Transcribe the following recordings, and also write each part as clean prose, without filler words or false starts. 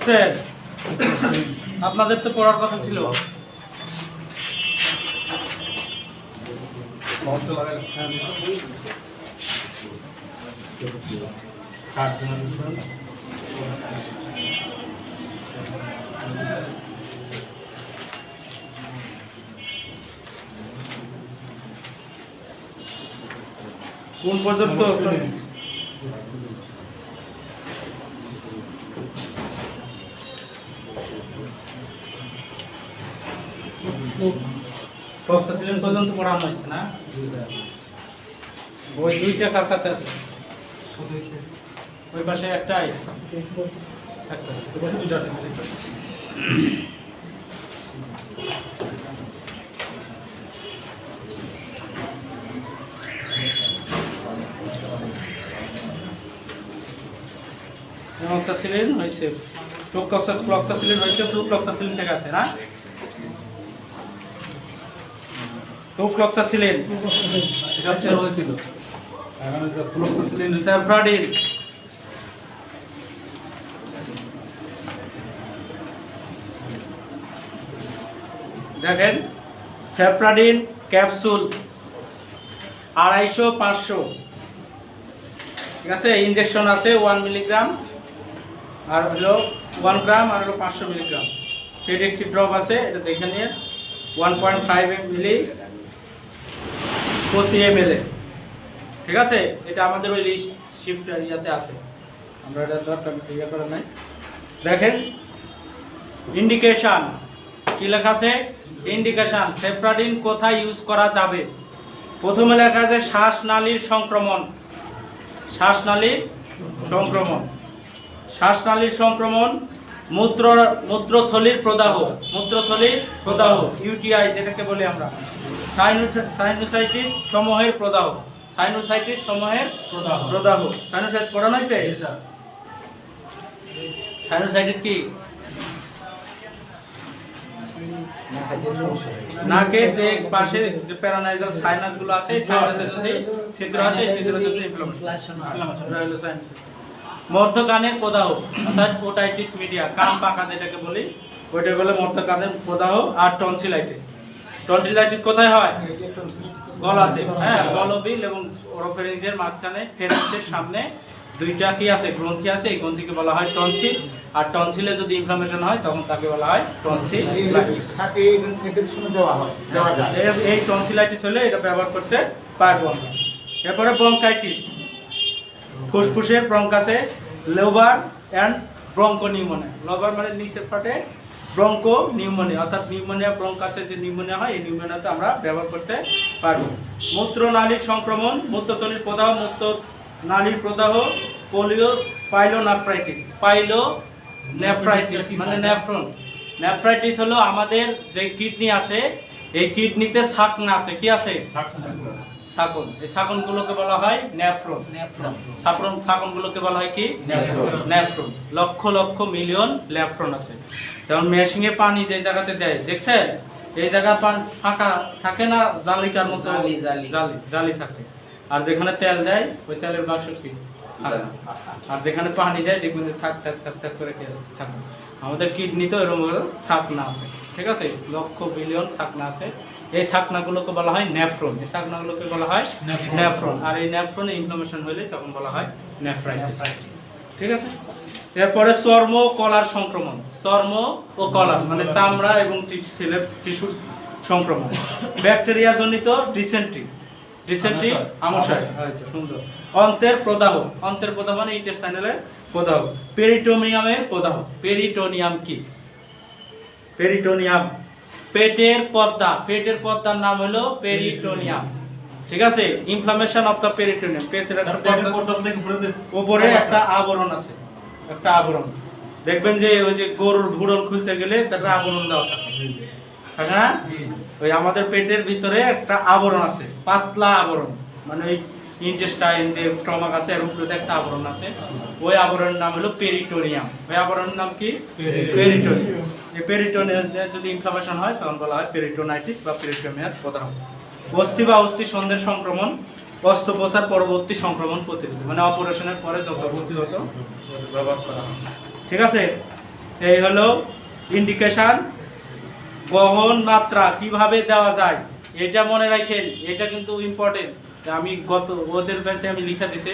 Sir আপনাদের তো পড়ার কথা ছিল। কোন পর্যন্ত প্রসেসিং পর্যন্ত পড়ানো হয়েছে না? ওই দুইটা কার কাছে আছে? ওই পাশে একটা আছে, দুইটা আছে। অক্সাসিলিন হয়েছে, ফ্লক্সাসিলিন হয়েছে, ফ্লুক্লক্সাসিলিন থেকে আছে না? ফ্লুক্লক্সাসিলিন এটা সেল হয়েছিল, ফ্লুক্সাসিলিন, সেফ্রাডিন, দেখেন সেফ্রাডিন ক্যাপসুল 250-500, ঠিক আছে। ইনজেকশন আছে 1 মিলিগ্রাম, আর হলো 1 গ্রাম, আর হলো 500 মিলিগ্রাম। প্রেডিক্টিভ ড্রপ আছে, এটা দেখে নিয়ে 1.5 মিলি প্রতি ml, ঠিক আছে। এটা আমাদের ওই লিস্ট শিফট ইয়াতে আছে, আমরা এটা দরকার ইয়ে করে নাই। দেখেন ইন্ডিকেশন কি লেখা আছে? ইন্ডিকেশন সেফ্রাডিন কোথায় ইউজ করা যাবে? প্রথমে লেখা আছে শ্বাসনালীর সংক্রমণ, শ্বাসনালীর সংক্রমণ, শ্বাসনালীর সংক্রমণ, মূত্রথলির প্রদাহ, মূত্রথলির প্রদাহ, ইউটিআই যেটাকে বলি আমরা, সাইনোসাইটিস সমূহের প্রদাহ, সাইনোসাইটিস সমূহের প্রদাহ। সাইনোসাইটিস পড়ানো হয়েছে? সাইনোসাইটিস কি? নাকের যে পাশে যে প্যারানাইজাল সাইনাস গুলো আছে, সাইনাসে যদি ছিদ্র আছে, ছিদ্র যদি ইনফ্লামেশন, মধ্যকানের প্রদাহ অর্থাৎ ওটাইটিস মিডিয়া, কান পাকা যেটাকে বলি, ওইটা বলে মধ্যকানের প্রদাহ। আর টনসিলাইটিস, টনসিলাইটিস কোথায় হয়? গলাতে, হ্যাঁ, গলবিল এবং ওরোফেরিঞ্জের মাঝখানে, ফেরেন্সের সামনে দুইটা কি আছে? গ্রন্থি আছে, এই গ্রন্থিকে বলা হয় টনসিল। আর টনসিলে যদি ইনফ্লামেশন হয় তখন তাকে বলা হয় টনসিলাইটিস। এই টনসিলাইটিস হলে এটা ব্যবহার করতে পারবো আমরা। এরপরে ব্রঙ্কাইটিস, ফুসফুসের ব্রঙ্কাসে, lobar and broncho pneumonia. Lobar মানে নিচের পাটে, ব্রঙ্কো নিউমোনিয়া অর্থাৎ নিউমোনিয়া, ব্রঙ্কাসে যে নিউমোনিয়া হয়, এই নিউমোনিয়াতে আমরা ব্যবহার করতে পারবো। মূত্রনালীর সংক্রমণ, মূত্রথলির প্রদাহ, মূত্রনালীর প্রদাহ, পোলিও, পাইলোনেফ্রাইটিস, পাইলোনেফ্রাইটিস মানে নেফ্রন। নেফ্রাইটিস হলো আমাদের যে কিডনি আছে, এই কিডনিতে শাকনা আছে, কি আছে? শাকন। এই শাকনগুলোকে বলা হয় নেফ্রন। শাকনগুলোকে বলা হয় কি? Nephron. Lakh lakh million nephron আছে। যেমন মেশিনে পানি যে জায়গাতে দেয়, দেখছেন এই জায়গা ফাঁকা থাকে না, জালিকার মতো জালি থাকে। আর যেখানে তেল দেয়, ওই তেলের বাক্স কি? আর যেখানে পানি দেয় দেখবেন যে থাক থাক থাক থাক করে থাকে। আমাদের কিডনি তো এরকম শাকনা আছে, ঠিক আছে, লক্ষ বিলিয়ন শাকনা আছে। এই শাকনাগুলোকে বলা হয় নেফ্রন, এই শাকনাগুলোকে বলা হয় নেফ্রন। আর এই নেফ্রনে ইনফ্লামেশন হলে তখন বলা হয় নেফ্রাইটিস, ঠিক আছে। এরপরে চর্ম ও কলার সংক্রমণ, চর্ম ও কলার মানে চামড়া এবং টিস্যুর সংক্রমণ। ব্যাকটেরিয়া জনিত ডিসেন্ট্রি, ডিসেন্ট্রি আমাশয়, সুন্দর। অন্ত্রের প্রদাহ, অন্ত্রের প্রদাহ মানে ইন্টেস্টাইনালের প্রদাহ। পেরিটোনিয়ামের প্রদাহ, পেরিটোনিয়াম কি? পেরিটোনিয়াম পেটের পর্দা, পেটের পর্দার নাম হলো পেরিটোনিয়াম, ঠিক আছে। ইনফ্লামেশন অফ দা পেরিটোনিয়াম, পেটের উপরে একটা আবরণ আছে, একটা আবরণ দেখবেন যে ওই যে গরুর ভুড়ন খুলতে গেলে তার আবরণ দেওয়া থাকে, থাকে না? ওই আমাদের পেটের ভিতরে একটা আবরণ আছে, পাতলা আবরণ, মানে ওই ইন্টেস্টাইন যে স্টমাক আছে এর উপরে একটা আবরণ আছে, ওই আবরণের নাম হলো পেরিটোনিয়াম। ওই আবরণের নাম কি? পেরিটোনিয়াম। এই পেরিটোনিয়াম যদি ইনফ্লামেশন হয় তখন বলা হয় পেরিটোনাইটিস বা পেরিটোনিয়াল প্রদাহ। অস্থি বা অস্থি সন্ধির সংক্রমণ, অস্ত্রোপচার পরবর্তী সংক্রমণ প্রতিরোধ, মানে অপারেশনের পরে যত ব্যবহার করা হয়, ঠিক আছে। এই হলো ইন্ডিকেশন। গ্রহণ মাত্রা কিভাবে দেওয়া যায় এটা মনে রাখেন, এটা কিন্তু ইম্পর্টেন্ট। আমি ওদের ব্যাচে আমি লিখে দিছি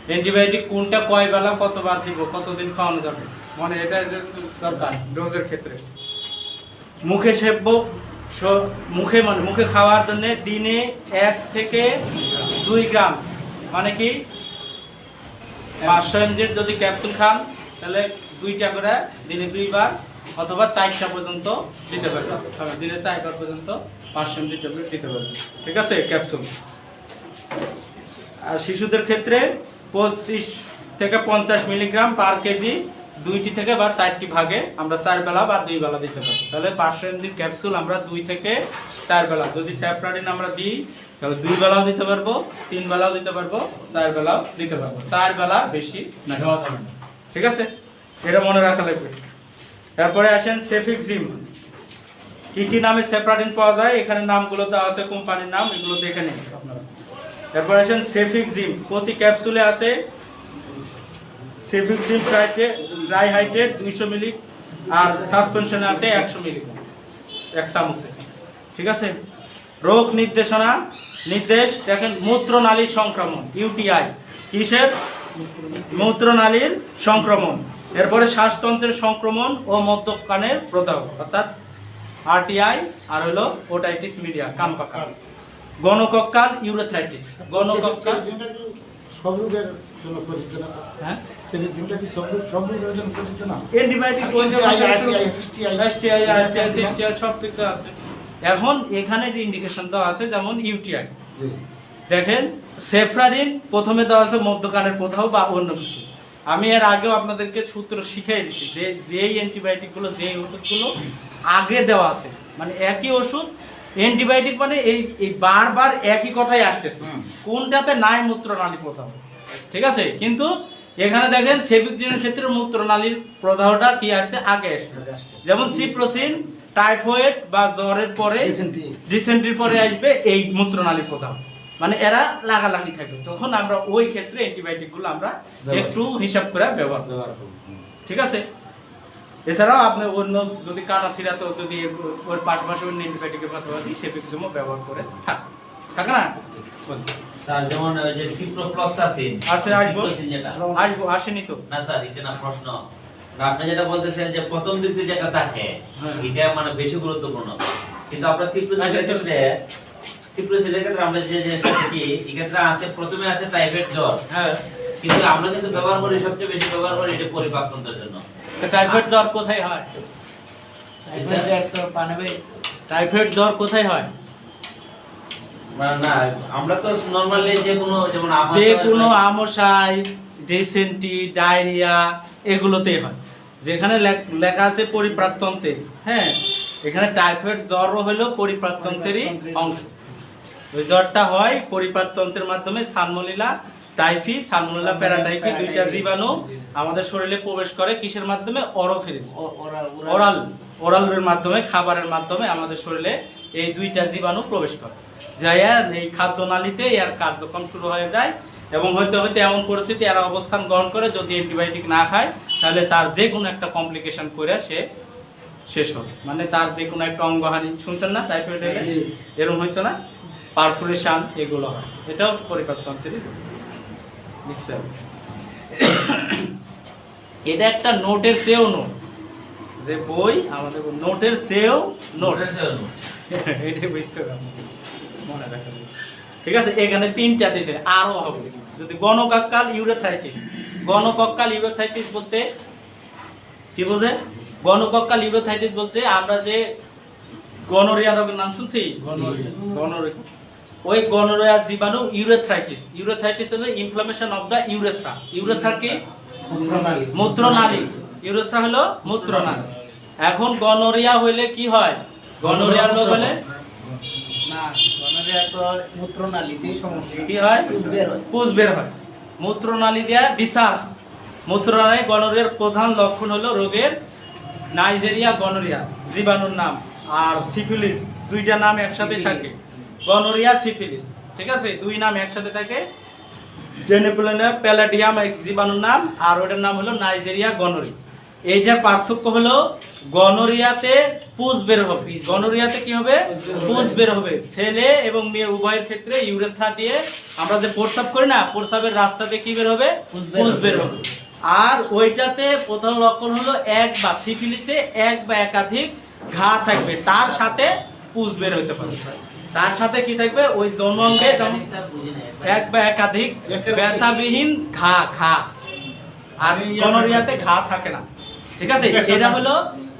অ্যান্টিবায়োটিক কোনটা কয় বেলা কতবার দিব, কতদিন খাওয়ানো যাবে, মানে এটা দরকার ডোজের ক্ষেত্রে। মুখে সেব্য, মুখে খাওয়ার জন্য দিনে 1 থেকে 2 গ্রাম, মানে কি 500 mg যদি ক্যাপসুল খান তাহলে 2টা করে দিনে 2 বার অথবা 4টা পর্যন্ত দিতে পারবেন। দিনে 4 বার পর্যন্ত 500 mg ট্যাবলেট দিতে পারবেন, ঠিক আছে, ক্যাপসুল। আর শিশুদের ক্ষেত্রে 25 থেকে 50 মিলিগ্রাম পার কেজি 2টি থেকে বা 4টি ভাগে আমরা 4 বেলা বা 2 বেলা দিতে পারবো। তাহলে 500 mg ক্যাপসুল আমরা 2 থেকে 4 বেলা, যদি স্যাফ্রাডিন আমরা দিই তাহলে 2 বেলাও দিতে পারবো, 3 বেলাও দিতে পারবো, 4 বেলাও দিতে পারবো। 4 বেলা বেশি না, ঠিক আছে, এটা মনে রাখা লাগবে। তারপরে আসেন সেফিক্সিম। কি কি নামে স্যাফ্রাডিন পাওয়া যায়, এখানে নামগুলো দেওয়া আছে, কোম্পানির নাম, এগুলো দেখে নিন আপনারা। তারপরে আসেন সেফিক্সিম। প্রতি ক্যাপসুলে আছে সেফিক্সিম ট্রাইহাইড্রেট 200 মিলি আর সাসপেনশনে আছে 100 মিলিগ্রাম 1 চামচে, ঠিক আছে। রোগ নির্দেশ দেখেন, মূত্রনালীর সংক্রমণ, ইউটিআই। কিসের? মূত্রনালীর সংক্রমণ। এরপরে শ্বাসতন্ত্রের সংক্রমণ ও মদ্যপানের প্রদাহ, অর্থাৎ আরটিআই, আর হলো ওটাইটিস মিডিয়া, কান পাকা। গণকক্কাল ইউরেথ্রাইটিস, গণকক্কাল সব রোগের জন্য প্রযোজ্য না, হ্যাঁ সেটা কি সব রোগের জন্য প্রযোজ্য না? অ্যান্টিবায়োটিক সব থেকে আছে। এখন এখানে যে ইন্ডিকেশন দেওয়া আছে, যেমন ইউটিআই, দেখেন সেফ্রাডিন প্রথমে দেওয়া আছে মধ্যকানের প্রদাহ বা অন্য কিছু। আমি এর আগেও আপনাদেরকে সূত্র শিখিয়ে দিছি যে যেই অ্যান্টিবায়োটিক গুলো, যেই ওষুধগুলো আগে দেওয়া আছে, মানে একই ওষুধ, অ্যান্টিবায়োটিক মানে এই বারবার একই কথাই আসতেছে, কোনটাতে নাই মূত্রনালী প্রদাহ, ঠিক আছে। কিন্তু এখানে দেখেন সেফিক্সিমের ক্ষেত্রে মূত্রনালীর প্রদাহটা কি আসছে, আগে আসছে। যেমন সিপ্রোসিন টাইফয়েড বা জ্বরের পরে, ডিসেন্ট্রির পরে আসবে এই মূত্রনালী প্রদাহ, মানে এরা লাগালাগি থাকবে। তখন আমরা ওই ক্ষেত্রে অ্যান্টিবায়োটিক গুলো আমরা একটু হিসাব করে ব্যবহার করব, ঠিক আছে। এছাড়াও আপনি অন্য যদি কানা ছিড়াতে যদি ওর পাশাপাশি অন্য অ্যান্টিবায়োটিকের পাশাপাশি সেফিক্সিমও ব্যবহার করে থাকে না স্যার। যেমন ওই যে সিপ্রোফ্লক্সাসিন আছে, আসবো আসেনি তো না স্যার, এটা না প্রশ্ন। আপনি যেটা বলতেছেন যে প্রথম দিকে যেটা থাকে এটা মানে বেশি গুরুত্বপূর্ণ, কিন্তু আপনার সিপ্রোসিনের ক্ষেত্রে আমরা যে জিনিসটা দেখি এক্ষেত্রে আছে, প্রথমে আছে টাইফয়েড জ্বর, হ্যাঁ, কিন্তু আমরা কিন্তু ব্যবহার করি, সবচেয়ে বেশি ব্যবহার করি এটা পরিপাকতন্ত্রের জন্য। টাইফয়েড জ্বর কোথায় হয়? টাইফয়েড জ্বর কোথায় হয়? না, আমরা তো নরমালি যে কোনো আমশাই, ডিসেন্ট্রি, ডায়রিয়া এগুলোতেই হয়, যেখানে লেখা আছে পরিপাকতন্ত্রে। হ্যাঁ, এখানে টাইফয়েড জ্বরও হলো পরিপাকতন্ত্রেরই অংশ। ওই জ্বরটা হয় পরিপাকতন্ত্রের মাধ্যমে। সালমোনেলা টাইফি, সালমোনেলা প্যারাটাইফি, দুইটা জীবাণু আমাদের শরীরে প্রবেশ করে কিসের মাধ্যমে? অরোফেরিস, ওরালের মাধ্যমে, খাবারের মাধ্যমে আমাদের শরীরে এই দুইটা জীবাণু প্রবেশ করে, যাই এই খাদ্যনালীতে এর কার্যক্রম শুরু হয়ে যায়। এবং হইতে হইতে এমন পরিস্থিতি এরা অবস্থান গ্রহণ করে, যদি অ্যান্টিবায়োটিক না খায় তাহলে তার যে কোনো একটা কমপ্লিকেশন করে সে শেষ হবে, মানে তার যে কোনো একটা অঙ্গহানি। শুনছেন না টাইফয়েড হলে এরকম হইতো না, পারফোরেশন, এগুলো হয়, এটাও পরিপাকতন্ত্রেরই। এটা একটা নোটের চেয়েও নোট, যে বই আমাদের নোটের চেয়েও নোট, এটাই বুঝতে হবে, মনে রাখা, ঠিক আছে। এখানে 3টা দিয়েছে, আরো হবে যদি। গণকক্কাল ইউরেথ্রাইটিস, গণকক্কাল ইউরেথ্রাইটিস বলতে কি বোঝে? গণকক্কাল ইউরেথ্রাইটিস বলতে আমরা যে গনোরিয়া রোগের নাম শুনছি, গনোরিয়া, ওই গনোরিয়া জীবাণু ইউরেথ্রাইটিস। ইউরেথ্রাইটিস হলো inflammation of the urethra. Urethra কি? মূত্রনালী। ইউরেথ্রা হলো মূত্রনালী। এখন গনোরিয়া হইলে কি হয়? গনোরিয়া রোগ হলে না, গনোরিয়া তো মূত্রনালীতেই সমস্যা। কি হয়? পুজ বের হয়, মূত্রনালী দিয়া ডিসচার্জ। মূত্রনালী গনোরিয়ার প্রধান লক্ষণ হলো রোগের নাইজেরিয়া গনোরিয়া জীবাণুর নাম, আর সিফিলিস, দুইটা নাম একসাথে থাকে, গনোরিয়া সিফিলিস, ঠিক আছে, 2 নাম একসাথে থাকে। জেনেপ্লেনা প্যালাডিয়াম জীবাণুর নাম, আর ওটার নাম হলো নাইজেরিয়া গনোরিয়া। এইটার পার্থক্য হলো গনোরিয়াতে পুজ বের হবে, গনোরিয়াতে কি হবে, পুজ বের হবে। ছেলে এবং মেয়ে উভয়ের ক্ষেত্রে ইউরেথ্রা দিয়ে আমরা যে প্রস্রাব করি না, প্রস্রাবের রাস্তাতে কি বের হবে, পুজ বের হবে। আর ওইটাতে প্রথম লক্ষণ হলো এক বা সিফিলিসে এক বা একাধিক ঘা থাকবে, তার সাথে পুজ বের হইতে পারে। তার সাথে কি থাকবে, ওই যৌনাঙ্গে এক বা একাধিক ব্যথাবিহীন ঘা, আর গনোরিয়াতে ঘা থাকে না। ঠিক আছে, এটা হলো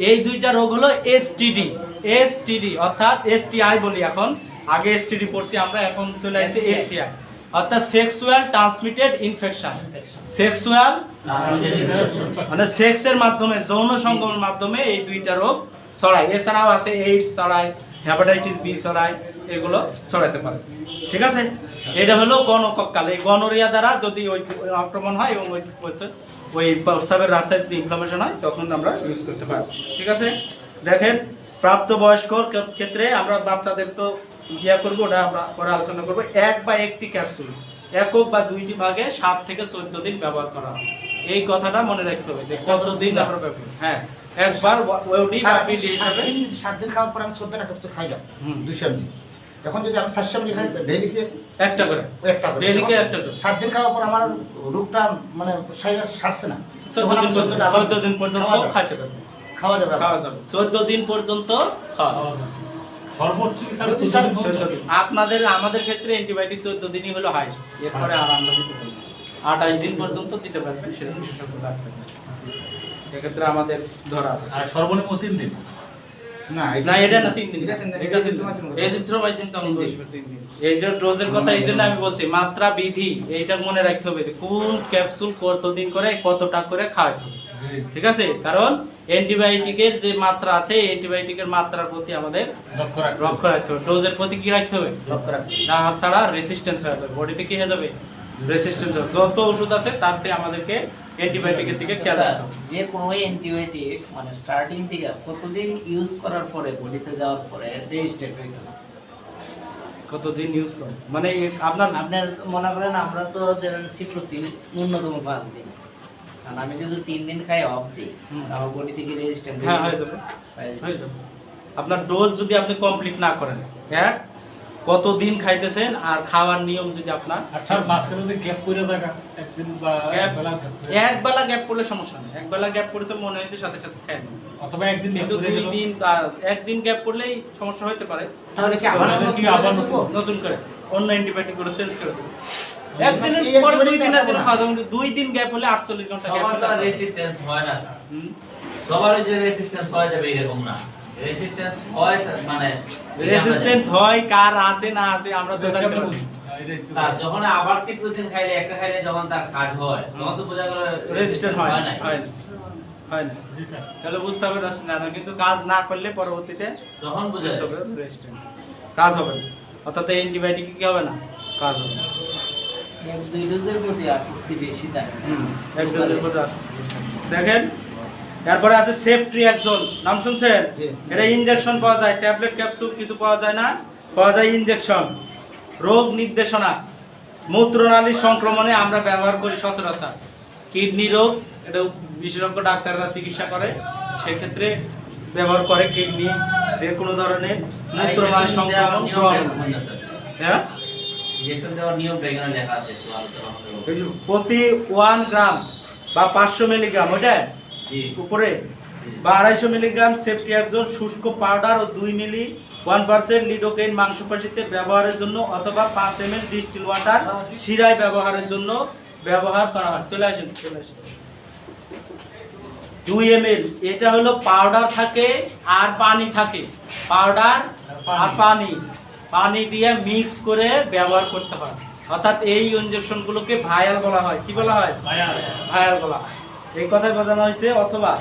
এই দুইটা রোগ হলো এসটিডি অর্থাৎ এসটিআই বলি এখন, আগে এসটিডি পড়ছি আমরা, এখন চলে আসছে এসটিআই অর্থাৎ সেক্সুয়াল ট্রান্সমিটেড ইনফেকশন। সেক্সুয়াল মানে সেক্সের মাধ্যমে, যৌন সঙ্গমের মাধ্যমে এই দুইটা রোগ ছড়ায়। এছাড়াও আছে এইডস ছড়ায়, হেপাটাইটিস বি ছড়ায়, এগুলো ছড়াতে পারে। ঠিক আছে, এটা হলো গণকক্কাল। এই গনোরিয়া দ্বারা যদি ওই আক্রমণ হয় এবং ওই প্রস্রাবের রাস্তায় যদি ইনফ্লামেশন হয়, তখন আমরা ইউজ করতে পারি। ঠিক আছে, দেখেন প্রাপ্তবয়স্কর ক্ষেত্রে আমরা বাচ্চাদের তো ইয়া করবো, ওটা আমরা পরে আলোচনা করবো। এক বা একটি ক্যাপসুল একক বা দুইটি ভাগে 7 থেকে 14 দিন ব্যবহার করা হয়। এই কথাটা মনে রাখতে হবে যে কতদিন আমরা ব্যবহার, হ্যাঁ একবার ওডি বা পিডি হিসাবে 7 দিন খাওয়ার পর আমি 14 টা ক্যাপসুল খাইলাম 200 ml। এখন যদি আমি 700 ml খাই ডেইলি কে একটা করে, ডেইলি কে একটা করে 7 দিন খাওয়ার পর আমার রোগটা মানে সারছে না, 14 দিন পর্যন্ত খাইতে পারবে, খাওয়া যাবে। 14 দিন পর্যন্ত খাওয়া যাবে। সর্বোচ্চ আপনাদের আমাদের ক্ষেত্রে অ্যান্টিবায়োটিক 14 দিনই হলো হাইস্ট, এরপরে আর আমরা দিতে পারি 28 দিন পর্যন্ত দিতে পারবেন, সেটা বিশেষজ্ঞ ডাক্তার। এক্ষেত্রে আমাদের ধরা আছে। আর সর্বনিম্ন 3 দিন না, এটা না 3 দিন, এটা এজিথ্রোমাইসিন তো 3 দিন। এই যে ডোজের কথা এই জন্য আমি বলছি, মাত্রা বিধি এইটা মনে রাখতে হবে যে কোন ক্যাপসুল কতদিন করে কতটা করে খাওয়াতে হবে। ঠিক আছে, কারণ অ্যান্টিবায়োটিকের যে মাত্রা আছে, অ্যান্টিবায়োটিকের মাত্রার প্রতি আমাদের লক্ষ্য রাখতে হবে, ডোজের প্রতি কি রাখতে হবে, না ছাড়া রেসিস্টেন্স হয়ে যাবে, বডিতে কি হয়ে যাবে, রেসিস্টেন্স হবে। যত ওষুধ আছে তার চেয়ে আমাদেরকে অ্যান্টিবায়োটিকের দিকে খেয়াল রাখতে হবে। যে কোনো অ্যান্টিবায়োটিক মানে স্টার্টিং থেকে কতদিন ইউজ করার পরে বডিতে যাওয়ার পরে রেজিস্টার্ড হইতে হবে, কতদিন ইউজ করবে মানে আপনার মনে করেন আমরা তো যেমন সিপ্রোসিন ন্যূনতম 5 দিন, কারণ আমি যদি 3 দিন খাই অফ দিই আমার বডি থেকে রেজিস্ট্যান্ট হ্যাঁ হয়ে যাবে, হয়ে যাবে। আপনার ডোজ যদি আপনি কমপ্লিট না করেন, কতদিন খাইতেছেন আর খাওয়ার নিয়ম যদি আপনার, আর স্যার মাঝখানে যদি গ্যাপ করে থাকা একদিন বা এক বেলা গ্যাপ পড়লে সমস্যা নেই, এক বেলা গ্যাপ পড়েছে মনে হয়েছে সাথে সাথে খাই না, অথবা একদিন কিন্তু 2 দিন বা একদিন গ্যাপ পড়লেই সমস্যা হতে পারে। তাহলে কি আবার নতুন করে অন্য অ্যান্টিবায়োটিক গুলো চেঞ্জ করে দেবো। একদিনের পরে 2 দিনের দিন খাওয়া যাবে, 2 দিন গ্যাপ হলে 48 ঘন্টা গ্যাপ। সবার তো রেসিস্টেন্স হয় না স্যার, সবার যে রেসিস্টেন্স হয় যাবে এরকম না, রেসিস্টেন্স হয় মানে রেসিস্টেন্স হয় কার আছে না আছে আমরা তো জানি না। স্যার যখন আবার সিপ্রোসিন খাইলে একটা খাইলে যখন তার কাজ হয় তখন তো বোঝা গেল রেসিস্টেন্স হয় না, না। হয় না। জি স্যার, তাহলে বুঝতে হবে না, কিন্তু কাজ না করলে পরবর্তীতে তখন বোঝা যাবে রেসিস্টেন্স কাজ হবে না, অর্থাৎ অ্যান্টিবায়োটিক কি হবে না, কাজ হবে না। 1-2 ডোজের প্রতি আসক্তি বেশি থাকে। এক ডোজের মধ্যে আছে। দেখেন তারপরে আছে সেফট্রিয়াক্সোন, নাম শুনছেন? এটা ইনজেকশন পাওয়া যায়, ট্যাবলেট ক্যাপসুল কিছু পাওয়া যায় না, পাওয়া যায় ইনজেকশন। রোগ নির্দেশনা, মূত্রনালী সংক্রমণে আমরা ব্যবহার করি সচরাচর। কিডনি রোগ, এটা বিশেষজ্ঞ ডাক্তাররা চিকিৎসা করে, সেক্ষেত্রে ব্যবহার করে। কিডনি যে কোনো ধরনের মূত্রনালী সংক্রমণ, হ্যাঁ ইনজেকশন দেওয়ার নিয়মটা এখানে লেখা আছে, একটু আলোচনা করতে হবে। প্রতি 1 গ্রাম বা 500 মিলিগ্রাম ওইটা জি উপরে বা 250 মিলিগ্রাম সেফট্রিয়াক্সোন শুষ্ক পাউডার ও 2 মিলি 1% লিডোকেইন মাংসপেশিতে ব্যবহারের জন্য অথবা 5 ml ডিস্টিল ওয়াটার শিরায় ব্যবহারের জন্য ব্যবহার করা হয়। চলে আসেন 2 ml, এটা হলো পাউডার থাকে আর পানি থাকে, পাউডার আর পানি দিয়ে মিক্স করে ব্যবহার করতে হয়। অর্থাৎ এই ইনজেকশন গুলোকে ভায়াল বলা হয়। কি বলা হয়? ভায়াল বলা হয়। এই কথাই বোঝানো হয়েছে। অথবা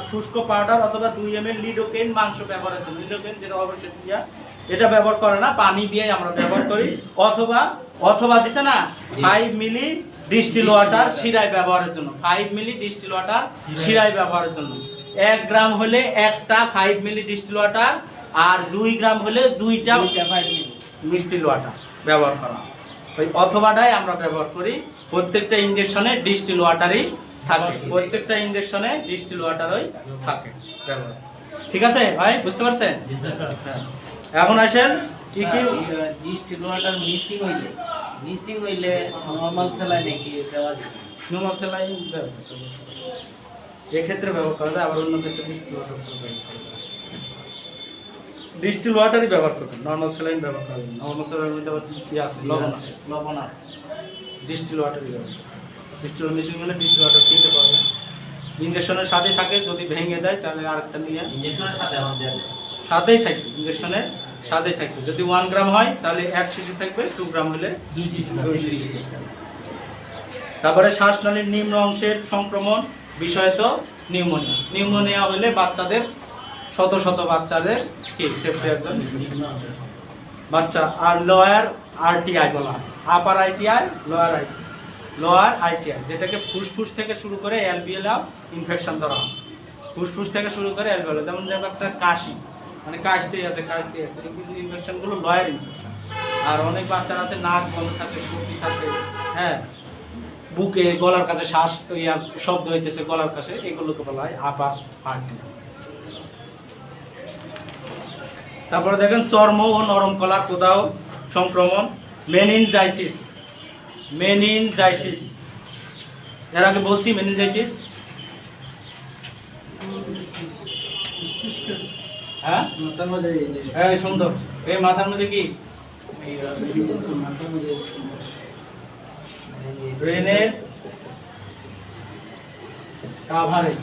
শুষ্ক পাউডার অথবা 2 ml লিডোকেইন মাংস ব্যবহারের জন্য, লিডোকেইন যেটা অবশ্যই এটা ব্যবহার করে না, পানি দিয়ে আমরা ব্যবহার করি। অথবা দিছে না 5 মিলি ডিস্টিল ওয়াটার শিরায় ব্যবহারের জন্য, 5 মিলি ডিস্টিল ওয়াটার শিরায় ব্যবহারের জন্য। 1 গ্রাম হলে একটা 5 মিলি ডিস্টিল ওয়াটার, আর 2 গ্রাম হলে 2টা 5 মিলি ডিস্টিল ওয়াটার ব্যবহার করা। ওই অথবাটাই আমরা ব্যবহার করি। প্রত্যেকটা ইনজেকশনে ডিস্টিল ওয়াটারই থাকে, প্রত্যেকটা ইনজেকশনে ডিস্টিল ওয়াটারই থাকে ব্যবহার। ঠিক আছে ভাই, বুঝতে পারছেন? হ্যাঁ। এখন আসেন কি কি ডিস্টিল ওয়াটার মিসিং হইলে নরমাল স্যালাইনে কি দেওয়া যায়? নরমাল স্যালাইন এক্ষেত্রে ব্যবহার করা যায়, আবার অন্য ক্ষেত্রে ডিস্টিল ওয়াটার ডিস্টিল ওয়াটারই ব্যবহার করবেন, নরমাল স্যালাইন ব্যবহার করবেন। নরমাল স্যালাইনের মধ্যে আবার কি আছে? লবণ আছে। ডিস্টিল ওয়াটারই ব্যবহার করবেন। ডিস্টিল মেশিন হলে ডিস্টিল ওয়াটার কিনতে পারবেন। ইঞ্জেকশনের সাথে থাকে, যদি ভেঙে দেয় তাহলে আরেকটা নিয়ে ইনজেকশনের সাথে এখন দেয়া যায়। সাথেই থাকবে, ইঞ্জেকশনের সাথেই থাকবে। যদি 1 গ্রাম হয় তাহলে 1 শিশি থাকবে, 2 গ্রাম হলে 2 শিশি। তারপরে শ্বাসনালীর নিম্ন অংশের সংক্রমণ বিষয়ত নিউমোনিয়া। নিউমোনিয়া হলে বাচ্চাদের শত শত বাচ্চাদের কি সেফটি একজন বাচ্চা। আর লোয়ার আরটিআই বলা হয়, আপার আইটিআই, লোয়ার আইটিআই, যেটাকে ফুসফুস থেকে শুরু করে অ্যালভিওলার ইনফেকশন ধরা হয়। ফুসফুস থেকে শুরু করে অ্যালভিওলার, যেমন একটা কাশি, মানে কাশতেই আছে এই ইনফেকশনগুলো লয়ার ইনফেকশন। আর অনেক বাচ্চারা আছে নাক বন্ধ থাকে, সর্দি থাকে, হ্যাঁ, বুকে গলার কাছে শ্বাস শব্দ হইতেছে গলার কাছে, এগুলোকে বলা হয় আপার আর্টিআই। তারপরে দেখেন চর্ম ও নরম কলার প্রদাহ সংক্রমণ, মেনিনজাইটিস। এর আগে বলছি মেনিনজাইটিস, হ্যাঁ হ্যাঁ সুন্দর। এই মাথার মধ্যে কি ব্রেনের কাভারে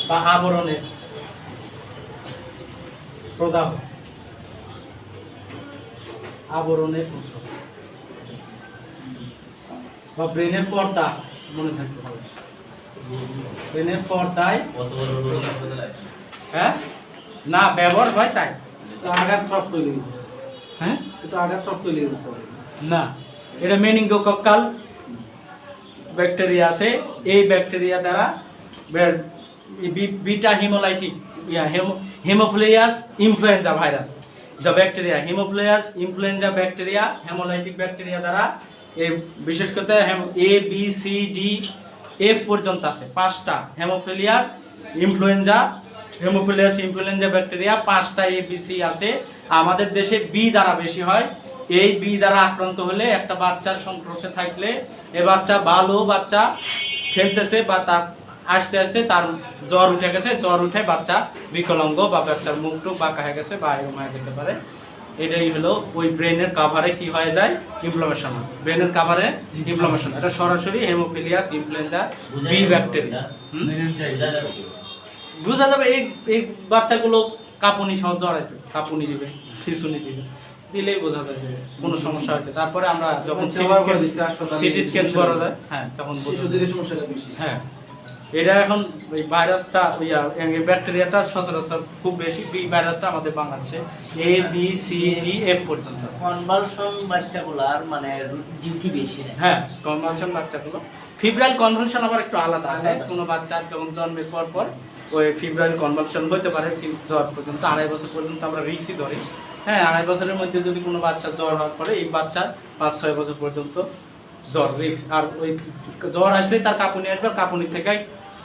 বা আবরণের প্রদাহ, আবরণের বা ব্রেনের পর্দা, মনে থাকতে হবে ব্রেনের পর্দায়, কত বড় রোগ হতে লাগে। হ্যাঁ না ব্যবহার হয় তাই, আঘাত প্রাপ্ত হইলে হ্যাঁ এটা আঘাত প্রাপ্ত হইলে না, এটা মেনিঙ্গোকক্কাল ব্যাকটেরিয়া আছে। এই ব্যাকটেরিয়া দ্বারা beta haemolytic haemophilus influenza virus, the bacteria haemophilus influenza bacteria, haemolytic bacteria দ্বারা এই বিশেষ করে A B C D F পর্যন্ত আছে 5টা হেমোফিলিয়াস ইনফ্লুয়েঞ্জা ব্যাকটেরিয়া, 5টা এবিসি আছে। আমাদের দেশে বি দ্বারা বেশি হয়। এই বি দ্বারা আক্রান্ত হলে একটা বাচ্চার সংস্পর্শে থাকলে এ বাচ্চা ভালো বাচ্চা খেলতেছে বা তার আস্তে আস্তে তার জ্বর উঠে গেছে, জ্বর উঠে বাচ্চা বিকলাঙ্গ বা বাচ্চার মুখ টুক বাঁকা হয়ে গেছে বা এরকম হয়ে যেতে পারে। এটাই হলো ওই ব্রেনের কাভারে কি হয়ে যায়, ইনফ্লামেশন। ব্রেনের কাভারে ইনফ্লামেশন, এটা সরাসরি হেমোফিলিয়াস ইনফ্লুয়েঞ্জা বি ব্যাকটেরিয়া। বোঝা যাবে এই বাচ্চাগুলো কাঁপুনি সহ জ্বর আসবে, কাঁপুনি দিবে, খিঁচুনি দিবে, দিলেই বোঝা যায় যে কোনো সমস্যা হচ্ছে। তারপরে আমরা যখন সিটি স্ক্যান করা যায়, হ্যাঁ তখন সমস্যাটা বেশি। হ্যাঁ এটা এখন ওই ভাইরাসটা ব্যাকটেরিয়াটা সচরাচর খুব বেশি। বি ভাইরাসটা আমাদের বাংলাদেশে এ বি সি ডি এফ পর্যন্ত আছে। কনভালশন বাচ্চাগুলার মানে ঝুঁকি বেশি না। হ্যাঁ কনভালশন বাচ্চাগুলো, ফিব্রাইল কনভালশন আবার একটু আলাদা আছে। কোনো বাচ্চা যখন জন্মের পর ওই ফিব্রাইল কনভালশন হতে পারে, কিন্তু জ্বর পর্যন্ত 2.5 বছর পর্যন্ত আমরা রিস্কই ধরি। হ্যাঁ 2.5 বছরের মধ্যে যদি কোনো বাচ্চা জ্বর হওয়ার পরে এই বাচ্চা 5-6 বছর পর্যন্ত জ্বর রিস্ক। আর ওই জ্বর আসলে তার কাঁপুনি আসবে, কাঁপুনি থেকে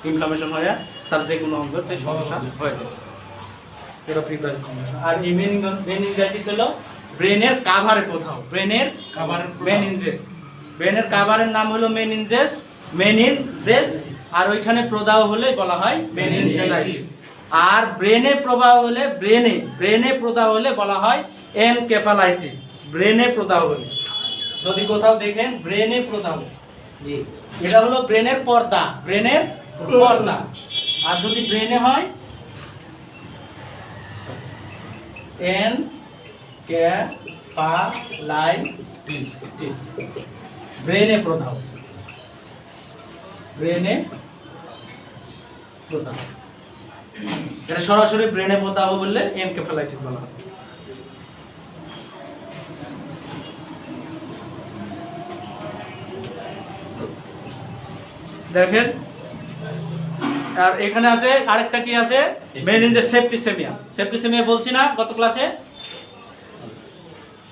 ইনফ্লামেশন হয়ে তার যে কোনো অঙ্গের সমস্যা হয়ে যাবে। এটা ফিব্রাইল কনভালশন। আর এই মেনিনজাইটিস হলো ব্রেনের কাভারে কোথাও, ব্রেনের কাভারের মেনিনজেস, ব্রেনের কাভারের নাম হলো মেনিনজেস, আর ওইখানে প্রদাহ হলে বলা হয় মেনিনজাইটিস। আর ব্রেনে প্রদাহ হলে বলা হয় এনকেফালাইটিস। ব্রেনে প্রদাহ হলে যদি কোথাও দেখেন ব্রেনে প্রদাহ, এটা হলো ব্রেনের পর্দা, আর যদি ব্রেনে হয় এনকেফালাইটিস, ব্রেনে প্রদাহ, এটা সরাসরি ব্রেনে প্রদাহ বললে এনকেফালাইটিস বলা হয়। দেখেন আর এখানে আছে আরেকটা কি আছে, মেনিনজাইটিস সেপ্টিসেমিয়া বলছি না গত ক্লাসে।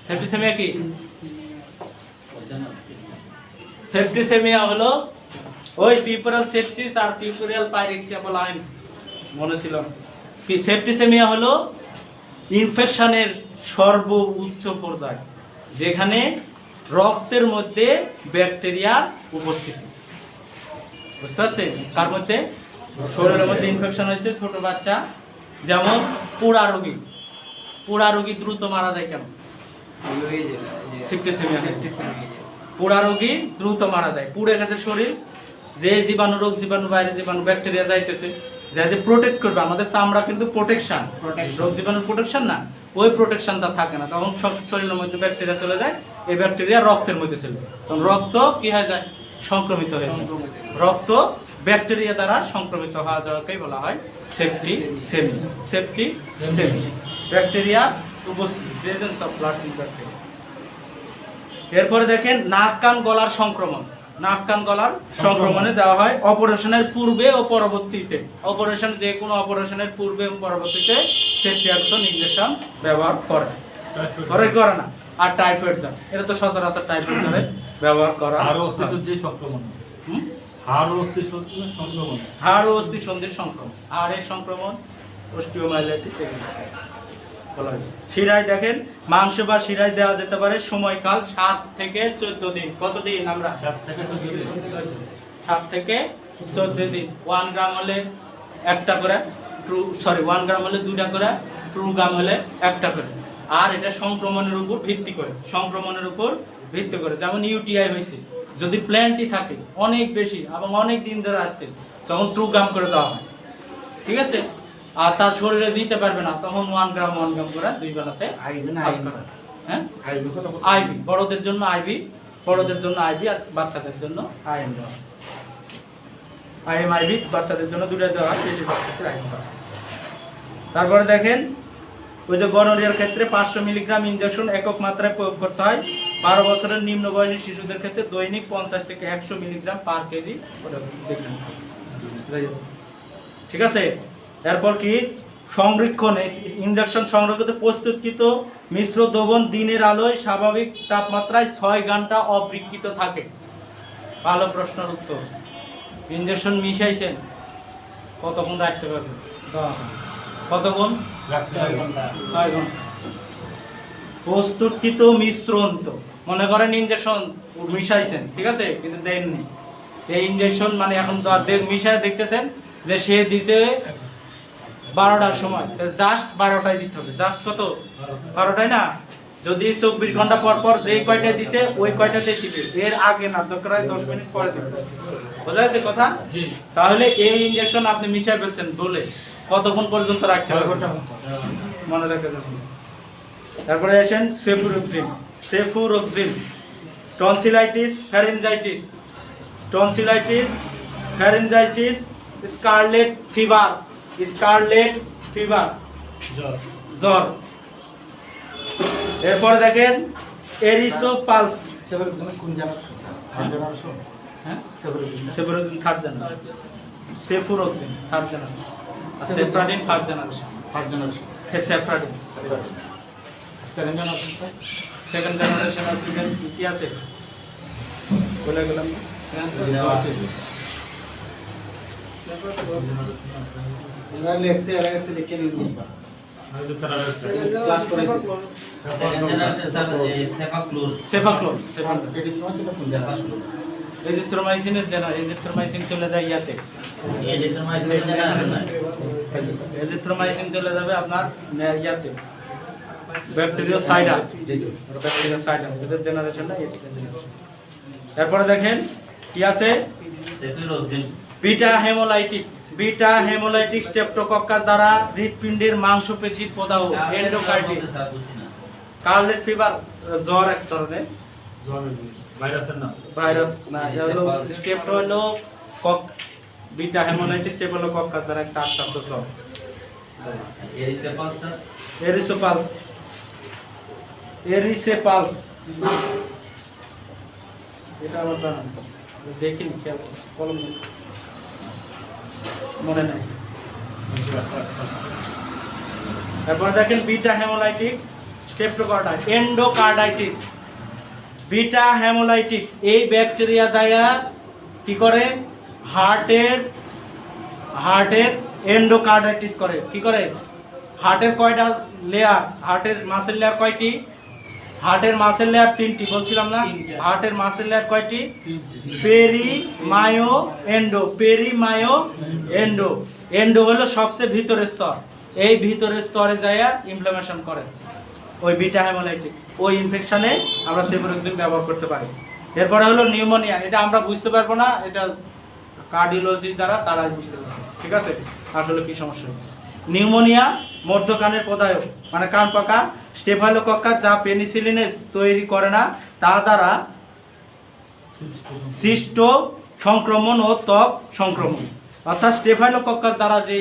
সেপ্টিসেমিয়া কি? সেপ্টিসেমিয়া হলো ওই পিউপারাল সেপসিস আর পিউপারাল পাইরেক্সিয়া বলা হয়, মনে ছিল। সেপ্টিসেমিয়া হলো ইনফেকশনের সর্বোচ্চ পর্যায়, যেখানে রক্তের মধ্যে ব্যাকটেরিয়ার উপস্থিতি। বুঝতে পারছেন? তার মধ্যে শরীরের মধ্যে ইনফেকশন হয়েছে, ছোট বাচ্চা, যেমন পোড়া রোগী। পোড়া রোগী দ্রুত মারা যায় কেন? সেপ্টিসেমিয়া। পোড়া রোগী দ্রুত মারা যায়, পুড়ে গেছে শরীর, যে জীবাণু, রোগ জীবাণু, বাইরে জীবাণু, ব্যাকটেরিয়া যাইতেছে, যা যে প্রোটেক্ট করবে। আমাদের চামড়া কিন্তু প্রোটেকশন, রোগ জীবাণুর প্রোটেকশন না, ওই প্রোটেকশনটা থাকে না, তখন সব শরীরের মধ্যে ব্যাকটেরিয়া চলে যায়, এই ব্যাকটেরিয়া রক্তের মধ্যে চলে যায়, তখন রক্ত কি হয়ে যায়? সংক্রমিত হয়ে যায়। রক্ত ব্যাকটেরিয়া দ্বারা সংক্রমিত হওয়া যাওয়াকেই বলা হয় সেপ্টিসেমিয়া। সেপ্টিসেমিয়া ব্যাকটেরিয়া উপস্থিতি, presence of blood in bacteria. এরপরে দেখেন নাক কান গলার সংক্রমণ। নাক কান গলার সংক্রমণে দেওয়া হয় অপারেশনের পূর্বে ও পরবর্তীতে। অপারেশন, যে কোনো অপারেশনের পূর্বে এবং পরবর্তীতে সেপ্টিয়াক্সন ইনজেকশন ব্যবহার করে না। আর টাইফয়েড জ্বর, এটা তো সচরাচর টাইফয়েড জ্বরে ব্যবহার করা। হাড় ও অস্থি সন্ধির সংক্রমণ। হাড় ও অস্থি সন্ধির সংক্রমণ। হাড় ও অস্থি সন্ধির সংক্রমণ, হাড়ের সংক্রমণ, অস্টিওমাইলাইটিস বলা হয়েছে। শিরায় দেখেন, মাংস বা শিরায় দেওয়া যেতে পারে সময়কাল 7 থেকে 14 দিন। কতদিন? আমরা 7 থেকে 14 দিন। 1 গ্রাম হলে একটা করে, 1 গ্রাম হলে 2টা করে, 2 গ্রাম হলে একটা করে। আর এটা সংক্রমণের উপর ভিত্তি করে, যেমন ইউটিআই হয়েছে, যদি প্ল্যান্টই থাকে অনেক বেশি এবং অনেক দিন ধরে আসছে, তখন 2 গ্রাম করে দেওয়া হয়, ঠিক আছে। আর তার শরীরে দিতে পারবে না, তখন 1 গ্রাম করে 2 বেলাতে। হ্যাঁ, আইভি বড়দের জন্য, আইভি আর বাচ্চাদের জন্য আইএম দেওয়া। আইভি বাচ্চাদের জন্য 2টা দেওয়া হয়, বেশিরভাগ ক্ষেত্রে আইএম দেওয়া। তারপরে দেখেন, ওই যে গনোরিয়ার ক্ষেত্রে 500 মিলিগ্রাম ইনজেকশন একক মাত্রায় প্রয়োগ করতে হয়। 12 বছরের নিম্ন বয়সী শিশুদের ক্ষেত্রে দৈনিক 50 থেকে 100 মিলিগ্রাম পার কেজি, ঠিক আছে। এরপর কি? সংরক্ষণ, ইনজেকশন সংরক্ষিত প্রস্তুতকৃত মিশ্র দ্রবণ দিনের আলোয় স্বাভাবিক তাপমাত্রায় 6 ঘন্টা অবিকৃত থাকে। ভালো প্রশ্নের উত্তর। ইনজেকশন মিশাইছেন, কতক্ষণ রাখতে পারবেন? কতক্ষণ? 6 ঘন্টা। প্রস্তুতকৃত মিশ্রণ, তো মনে করেন ইনজেকশন মিশাইছেন, ঠিক আছে, কিন্তু দেননি। এই ইনজেকশন মানে এখন মিশাই দেখতেছেন যে সে দিছে 12টার সময়, জাস্ট 12টায় দিতে হবে। জাস্ট কত? 12টায় না, যদি 24 ঘন্টা পর পর যে কয়টায় দিছে ওই কয়টাতে দিবে, এর আগে না, দরকার হয় 10 মিনিট পরে দিবে। বোঝা যাচ্ছে কথা? তাহলে এই ইনজেকশন আপনি মিশাই ফেলছেন বলে কতক্ষণ পর্যন্ত রাখছেন? 6 ঘন্টা মনে রাখতে হবে। তারপরে আসেন cefuroxime. Tonsillitis, pharyngitis, scarlet fever, জ্বর। এরপরে দেখেন erysipelas. Cefuroxime third generation, cefuroxime third generation, cephradine first generation, cephradine second generation oxygen কি আছে বলে গেলাম। এবার লেখছে আর আজকে লিখে নিন। ক্লাস করেছি। সেফাক্লোর। এজিথ্রোমাইসিন চলে যায় ইয়াতে, এজিথ্রোমাইসিন চলে যাবে আপনার ইয়াতে, ব্যাকটেরিওসাইডা, এদের জেনারেশনটা। এরপরে দেখেন কি আছে? বিটা হেমোলাইটিক স্ট্রেপ্টোকক্কাস দ্বারা হৃৎপিণ্ডের মাংসপেশির প্রদাহ, এন্ডোকার্ডিটিস। স্কারলেট ফিভার জ্বর এক ধরনের ভাইরাস না, স্টেপ্টো হলো বিটা হেমোলাইটিস স্টেফিলোকক্কাস দ্বারা একটা আক্রান্ত জ্বর। এরিসোপালস এটা আমার জানা দেখিনি, খেয়াল কলম মনে নাই। তারপর দেখেন বিটা হেমোলাইটিক স্ট্রেপ্টোকার্ডাইটিস, এন্ডোকার্ডাইটিস। বিটা হেমোলাইটিক এই ব্যাকটেরিয়া দ্বারা কি করে? হার্টের এন্ডোকার্ডাইটিস করে। কি করে? হার্টের কয়টা লেয়ার? হার্টের মাসেল লেয়ার কয়টি? হার্টের মাসেল লেয়ার 3টি বলছিলাম না? হার্টের মাসেল লেয়ার কয়টি? Peri myo endo. Peri myo endo. Endo হলো সবচেয়ে ভিতরের স্তর। এই ভিতরের স্তরে যাইয়া ইনফ্লামেশন করে ওই বিটা হেমোলাইটিক। ওই ইনফেকশনে আমরা সেফোরোক্সিম ব্যবহার করতে পারি। এরপরে হলো নিউমোনিয়া। এটা আমরা বুঝতে পারবো না, এটা কার্ডিওলজিস্ট যারা তারাই বুঝতে পারবে। ঠিক আছে, আসলে কি সমস্যা হয়েছে। নিউমোনিয়া মধ্যকানের প্রদায়ক, মানে কান পাকা স্টেফাইলোকক্কাস যা পেনিসিলিনেস তৈরি করে না, তা দ্বারা সিস্ট সংক্রমণ ও ত্বক সংক্রমণ, অর্থাৎ স্টেফাইলোকক্কাস দ্বারা যে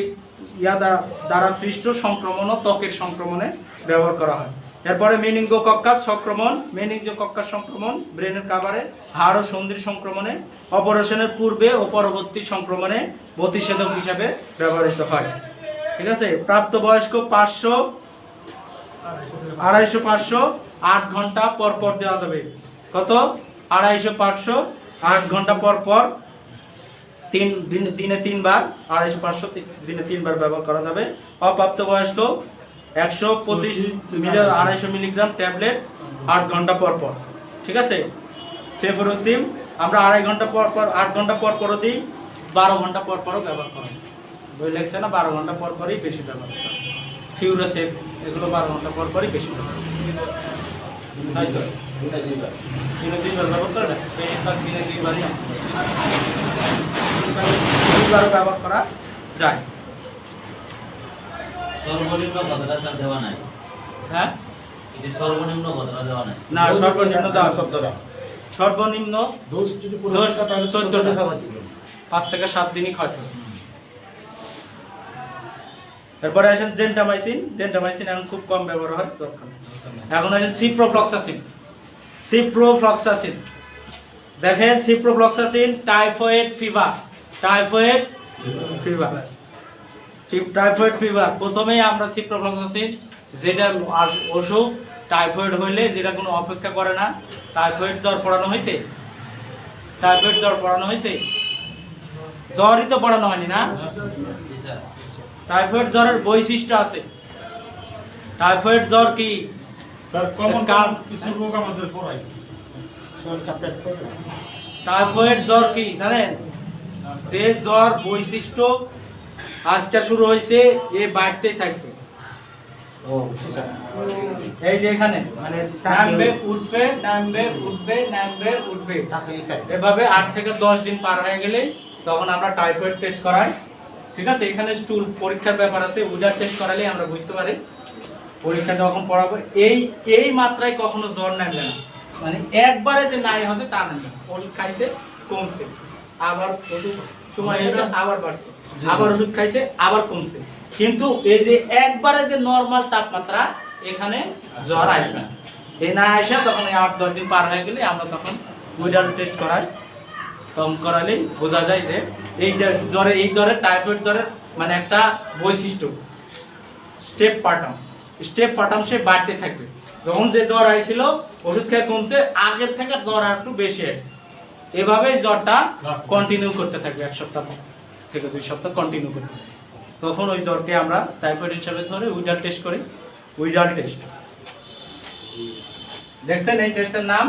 দ্বারা সৃষ্ট সংক্রমণ ও ত্বকের সংক্রমণে ব্যবহার করা হয়। এরপরে মেনিনগোকক্কাস সংক্রমণ, মেনিনগোকক্কাস সংক্রমণ ব্রেনের কাভারে, হাড় ও সন্ধির সংক্রমণে, অপারেশনের পূর্বে ও পরবর্তী সংক্রমণে প্রতিষেধক হিসাবে ব্যবহৃত হয়। ঠিক আছে, প্রাপ্তবয়স্ক 250-500 8 ঘন্টা পর পর দেওয়া যাবে। কত? 250-500 8 ঘন্টা পর পর দিনে 3 বার, 250-500 দিনে 3 বার ব্যবহার করা যাবে। অপ্রাপ্তবয়স্ক 125 250 মিলিগ্রাম ট্যাবলেট 8 ঘন্টা পর পর। ঠিক আছে, সেফোরোক্সিম আমরা 2.5 ঘন্টা পর পর 8 ঘন্টা পর পর দিই, 12 ঘন্টা পর পরও ব্যবহার করা হয়। বই লেগছে না, 12 ঘন্টা পর পরই বেশি ব্যবহার করা হয়। ফিউরাসেপ এগুলো 12 ঘন্টা পর পরই বেশি ব্যবহার করা হয়। তাই তো? দিনে 2 বার ব্যবহার করে না, বেশিরভাগ দিনে 2 বারই ব্যবহার করা যায়। সর্বনিম্ন কতটা স্যার দেওয়া নাই? হ্যাঁ, এটি সর্বনিম্ন কতটা দেওয়া নাই? না, সর্বনিম্ন দাম শব্দটা সর্বনিম্ন ডোজ যদি পুরো ডোজ টাকা 14 টা। খাওয়া দিবেন। 5 থেকে 7 দিনই খাওয়াতে হবে। এরপরে আসেন জেন্টামাইসিন। জেন্টামাইসিন এখন খুব কম ব্যবহার হয়, দরকার নেই। এখন আসেন সিপ্রোফ্লক্সাসিন। সিপ্রোফ্লক্সাসিন দেখেন, ciprofloxacin typhoid fever. Typhoid fever প্রথমেই আমরা সিপ্রোফ্লক্সাসিন, যেটা অসুখ টাইফয়েড হইলে, যেটা কোনো অপেক্ষা করে না। টাইফয়েড জ্বর পড়ানো হয়েছে? টাইফয়েড জ্বর পড়ানো হয়েছে? জ্বরই তো পড়ানো হয়নি না? জি স্যার। টাইফয়েড জ্বরের বৈশিষ্ট্য আছে। টাইফয়েড জ্বর কি? স্যার কমন স্কার- কিছু রোগ আমাদের পড়াই। শরীরটা পেট করে। টাইফয়েড জ্বর কি জানেন? যে জ্বর বৈশিষ্ট্য আজটা শুরু হয়েছে, এ বাড়তেই থাকবে। ও বুঝছেন। এই যে এখানে মানে নামবে উঠবে, নামবে উঠবে, নামবে উঠবে, তাকে এই সাইড এভাবে 8 থেকে 10 দিন পার হয়ে গেলে তখন আমরা টাইফয়েড টেস্ট করাই। ঠিক আছে, এখানে স্টুল পরীক্ষার ব্যাপার আছে, উজার টেস্ট করালে আমরা বুঝতে পারি। পরীক্ষা যখন পড়াবো এই মাত্রায় কখনো জ্বর নামবে না, মানে একবারে যে নাই হচ্ছে তা নামবে না। ওষুধ খাইছে কমছে, আবার ওষুধ সময় হয়েছে আবার বাড়ছে, আবার ওষুধ খাইছে আবার কমছে, কিন্তু এই যে একবারে যে নরমাল তাপমাত্রা, এখানে জ্বর আসবে না। এই না আসে তখন 8-10 দিন পার হয়ে গেলে আমরা তখন উইডাল টেস্ট করাই। তখন করালেই বোঝা যায় যে এই জ্বরের টাইফয়েড জ্বরের মানে একটা বৈশিষ্ট্য স্টেপ পাটাম সে বাড়তে থাকবে। যখন যে জ্বর আইছিল ওষুধ খেয়ে কমছে, আগের থেকে জ্বর আর একটু বেশি আসছে, এভাবে জ্বরটা কন্টিনিউ করতে থাকবে 1 সপ্তাহ থেকে 2 সপ্তাহ কন্টিনিউ করতে থাকবে। তখন ওই জ্বরকে আমরা টাইফয়েড হিসাবে ধরে উইডাল টেস্ট করি। উইডাল টেস্ট দেখছেন, এই টেস্টের নাম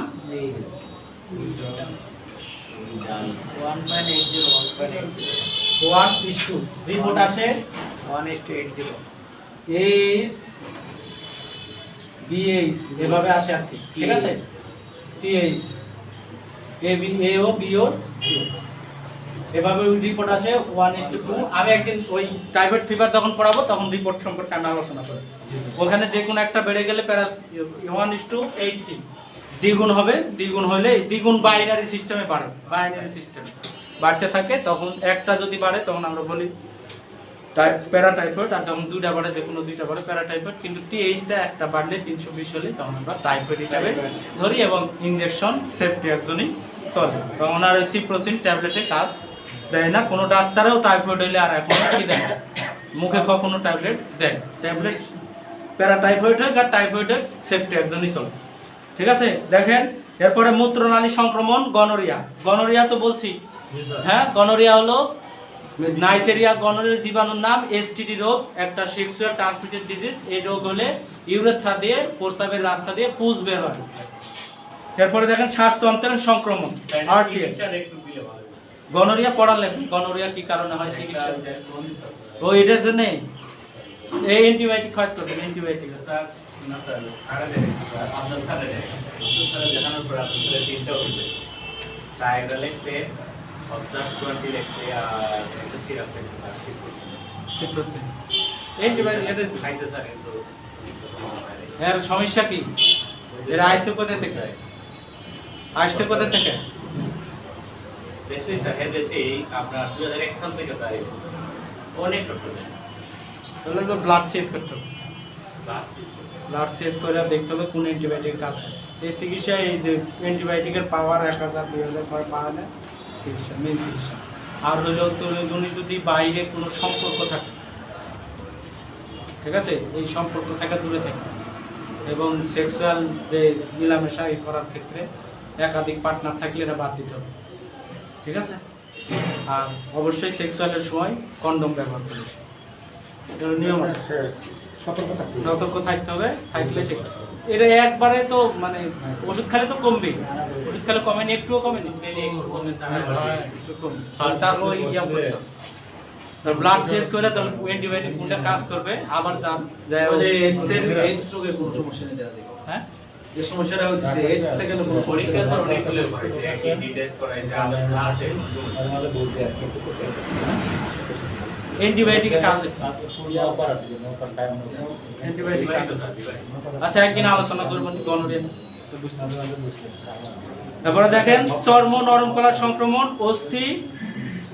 1:1 রিপোর্ট আসে 1:80 এইচ বিএইচ এভাবে আসে আর কি। ঠিক আছে, টিএইচ এও বিও এভাবে রিপোর্ট আসে 1:2। আমি একদিন ওই প্রাইভেট ফিভার যখন পড়াবো তখন রিপোর্ট সম্পর্কে আমি আলোচনা করব। ওখানে যে কোনো একটা বেড়ে গেলে 1:80 দ্বিগুণ হবে, দ্বিগুণ হলে দ্বিগুণ বাইনারি সিস্টেমে বাড়ে, বাইনারি সিস্টেম বাড়তে থাকে। তখন একটা যদি বাড়ে তখন আমরা বলি প্যারাটাইফয়েড, আর যখন 2টা বাড়ে যে কোনো 2টা বাড়ে প্যারাটাইফয়েড। কিন্তু টিএইচটা একটা বাড়লে 320 হলে তখন আমরা টাইফয়েড হিসাবে ধরি এবং ইনজেকশন সেফটি একজনই চলে। তখন আর ওই সিপ্রোসিন ট্যাবলেটে কাজ দেয় না। কোনো ডাক্তারও টাইফয়েড হলে আর এখন কি দেয়, মুখে কখনো ট্যাবলেট দেয়। ট্যাবলেট প্যারাটাইফয়েড হোক আর টাইফয়েড হোক, সেফটি একজনই চলে। ঠিক আছে, দেখেন এরপরে মূত্রনালী সংক্রমণ, গনোরিয়া। গনোরিয়া তো বলছি হ্যাঁ, গনোরিয়া হলো নাইজেরিয়া গনোরিয়া জীবাণুর নাম। এসটিডি রোগ একটা সেক্সুয়াল ট্রান্সমিটেড ডিজিজ। এই রোগ হলে ইউরেথ্রা দিয়ে প্রস্রাবের রাস্তা দিয়ে পুজ বের হয়। এরপরে দেখেন শ্বাসতন্ত্রের সংক্রমণ, আরটিএস। গনোরিয়া পড়ালেন, গনোরিয়া কি কারণে হয় চিকিৎসা? ও এটার জন্য এই অ্যান্টিবায়োটিক খাওয়াতে হবে। অ্যান্টিবায়োটিক না স্যার, সারা দেয় আপনার সারা দেয় দেখানোর পর আপনার তিনটা উঠবে টাইগ্রালেক্সে, অবজার্ভ 20 লেক্সে আর একটা সিরাপ লেক্সে আর সিপ্রোসিন। অ্যান্টিবায়োটিক এদের খাইছে স্যার, কিন্তু এর সমস্যা কি? এরা আসছে কোথা থেকে? আসছে কোথা থেকে? দেশে স্যার দেশেই আপনার 2001 সাল থেকে তাই অনেক ডক্টর তাহলে তো ব্লাড টেস্ট করতে হবে। ব্লাড টেস্ট করে দেখতে হবে কোন অ্যান্টিবায়োটিক কাজ করে। এই চিকিৎসা, এই যে অ্যান্টিবায়োটিকের পাওয়ার 1000 2000 করে পাওয়া যায় চিকিৎসা, মেন চিকিৎসা। আর হলো তুমি যদি বাইরে কোনো সম্পর্ক থাকে, ঠিক আছে, এই সম্পর্ক থেকে দূরে থাকে এবং সেক্সুয়াল যে মেলামেশা করার ক্ষেত্রে একাধিক পার্টনার থাকলে এটা বাদ দিতে হবে, ঠিক আছে। আর অবশ্যই সেক্সুয়ালের সময় কন্ডম ব্যবহার করবে, এটা নিয়ম আছে। সতর্ক থাকতে হবে, থাকলে ঠিক। এটা একবারে তো মানে ওষুধ খেলে তো কমবেই, ওষুধ খেলে কমেনি, একটুও কমেনি, তারপর ব্লাড শেষ করে তাহলে অ্যান্টিবায়োটিক কোনটা কাজ করবে আবার যান যায়। এইডস রোগের কোনো সমস্যা নেই দাদা। হ্যাঁ, যে সমস্যাটা হচ্ছে এইডস থেকে কোনো পরীক্ষা স্যার অনেকগুলো করেছে, কিডনি টেস্ট করাইছে, আলাদা আছে অ্যান্টিবায়োটিকের কাজ হচ্ছে অ্যান্টিবায়োটিক কাজ হচ্ছে। আচ্ছা, একদিন আলোচনা করবেন গনোরিয়া। তারপরে দেখেন চর্ম নরম কলার সংক্রমণ,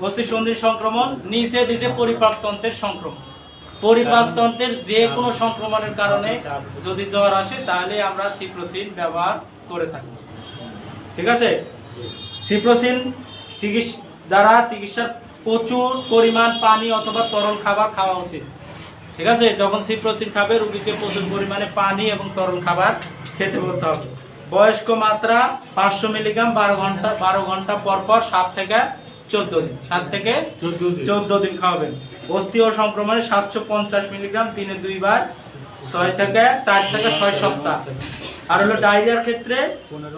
অস্থি সন্ধির সংক্রমণ, নিচে পরিপাকতন্ত্রের সংক্রমণ। পরিপাকতন্ত্রের যে কোনো সংক্রমণের কারণে যদি জ্বর আসে তাহলে আমরা সিপ্রোসিন ব্যবহার করে থাকি, ঠিক আছে। সিপ্রোসিন দ্বারা চিকিৎসার প্রচুর পরিমাণ পানি অথবা তরল খাবার খাওয়া উচিত, ঠিক আছে। যখন সিপ্রোসিন খাবে রোগীকে প্রচুর পরিমাণে পানি এবং তরল খাবার খেতে বলতে হবে। বয়স্ক মাত্রা 500 মিলিগ্রাম 12 ঘন্টা পর পর 7 থেকে 14 দিন খাওয়াবেন। অস্থি ও সংক্রমণে 750 মিলিগ্রাম দিনে 2 বার 4 থেকে 6 সপ্তাহ। আর হলো ডায়রিয়ার ক্ষেত্রে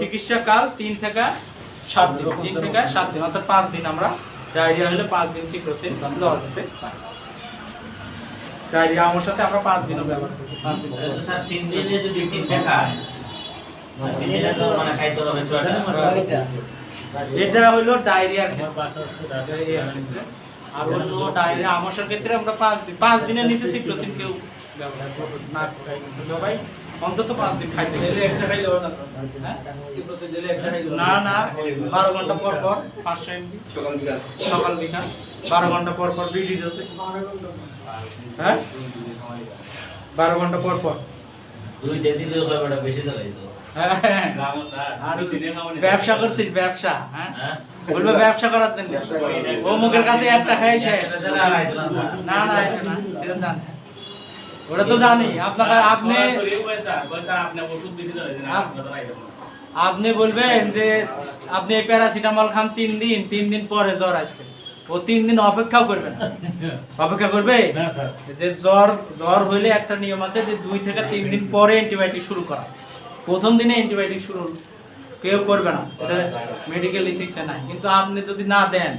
চিকিৎসা কাল 3 থেকে 7 দিন, অর্থাৎ 5 দিন। আমরা ডায়রিয়া হলে 5 দিন সিপ্রোসিন দেওয়া যেতে পারে। ডায়রিয়া আমার সাথে আমরা 5 দিনও ব্যবহার করছি। 5 দিন স্যার 3 দিনে যদি চিকিৎসা খায়, 3 দিনে তো মানে খাইতে হবে 6টা। এটা হলো ডায়রিয়ার ক্ষেত্রে। আর হলো ডায়রিয়া আমাশার ক্ষেত্রে আমরা 5 দিনের নিচে সিপ্রোসিন কেউ ব্যবহার করবে না, সবাই অন্তত 5 দিন খাইতে হবে। একটা খাইলে হবে না স্যার? হ্যাঁ, সিপ্রোসিন দিলে একটা খাইলে হবে না 12 ঘন্টা পর পর 500 mg সকাল বিকাল 12 ঘন্টা পর পর বিডি ডোজে। হ্যাঁ, 12 ঘন্টা পর পর 2 দিলে হয় বড় বেশি দাঁড়াইছো। আর ব্যবসা করছিস, ব্যবসা। হ্যাঁ, বলবে ব্যবসা করার জন্য ও মুখের কাছে একটা খাই শেষ। না সেটা জান, ওটা তো জানি। আপনি বলবেন যে আপনি এই প্যারাসিটামল খান 3 দিন পরে জ্বর আসবে, ও 3 দিন অপেক্ষাও করবে না। অপেক্ষা করবে যে জ্বর হইলে একটা নিয়ম আছে যে 2 থেকে 3 দিন পরে অ্যান্টিবায়োটিক শুরু করা। প্রথম দিনে অ্যান্টিবায়োটিক শুরু কেউ করবে না, এটা মেডিকেল ইথিক্সে নাই। কিন্তু আপনি যদি না দেন,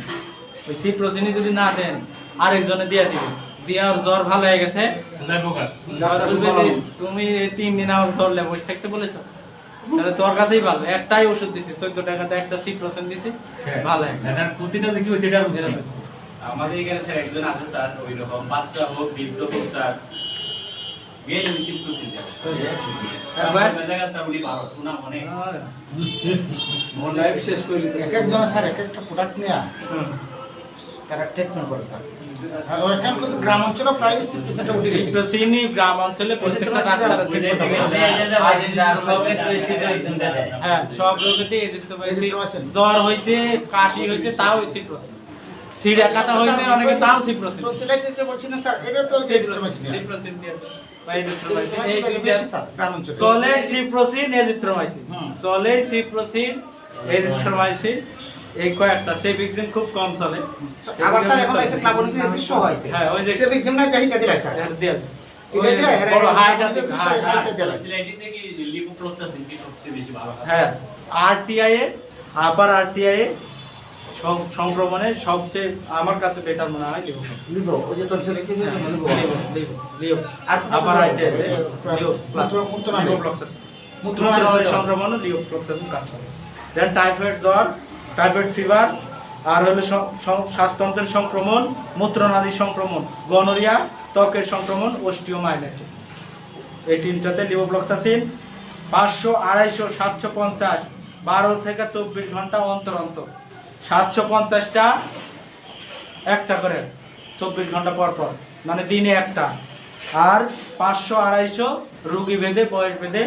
ওই সিপ্রোসিন যদি না দেন, আরেকজনে দিয়ে দিবেন, দিয়ে আর জ্বর ভালো হয়ে গেছে, তুমি 3 দিন আমার ধরলে বসে থাকতে বলেছ, তাহলে তোর কাছেই ভালো। একটাই ওষুধ দিছি 14 টাকাতে, একটা সিপ্রোসিন দিছি, ভালো হয়ে গেছে। প্রতিটা দেখি সেটা আমাদের এখানে স্যার একজন আছে স্যার, ওই রকম বাচ্চা হোক বৃদ্ধ হোক স্যার, গেলে সিপ্রোসিন দেয়। দেখা স্যার উনি ভালো শোনা মনে লাইফ শেষ করে দিতে এক একজন স্যার এক একটা প্রোডাক্ট নিয়ে তারা ট্রিটমেন্ট করে স্যার। আর ওখানে কিন্তু গ্রাম অঞ্চলে প্রায় সিপ্রোসিনটা উঠে গেছে। সিপ্রোসিনই গ্রাম অঞ্চলে প্রত্যেকটা ডাক্তার আছে। হ্যাঁ, সব রোগেতে এজিথ্রোমাইসিন, জ্বর হইছে, কাশি হইছে, তাও সিপ্রোসিন। সিড়া কাটা হইছে অনেকে, তাও সিপ্রোসিন। সিলেটে যে বলছি না স্যার, এটা তো সিপ্রোসিন। সিপ্রোসিন দিয়ে বা এজিথ্রোমাইসিন এই বেশি স্যার গ্রাম অঞ্চলে। চলে সিপ্রোসিন এজিথ্রোমাইসিন, চলে সিপ্রোসিন এজিথ্রোমাইসিন, এই কয়েকটা সেভিক্সিন খুব কম চলে। আবার স্যার এখন এসে ক্লাবনিক অ্যাসিড শো হয়েছে হ্যাঁ ওই যে সেভিক যেমন চাহিদা দিলাই স্যার এর দিয়ে এটা দিয়ে বড় হাইটা হাইটা দিলাই ফ্যাসিলিটিসে কি লিপোপ্রোক্সাসিন কি সবচেয়ে বেশি ভালো কাজ হ্যাঁ আরটিআই এ আপার আরটিআই এ সংক্রমণে সবচেয়ে আমার কাছে বেটার মনে হয় লিবো ওই যে টনসিলাইটিস এর জন্য লিবো লিও আর আপার আরটিআই লিও প্লাস মূত্রনালী মূত্রনালী সংক্রমণ লিও ফ্লক্সাসিন কাজ করে। দেন টাইফয়েড জ্বর, টাইফয়েড ফিভার, আর হলো শ্বাসতন্ত্রের সংক্রমণ, মূত্রনালী সংক্রমণ, গনোরিয়া, ত্বকের সংক্রমণ, অস্টিওমাইলাইটিস, এই তিনটাতে লিভোফ্লক্সাসিন 500, 250, 750 12 থেকে 24 ঘন্টা অন্তর অন্তর, 750টা একটা করে 24 ঘন্টা পর পর, মানে দিনে একটা। আর 500, 250 রোগী ভেদে বয়স ভেদে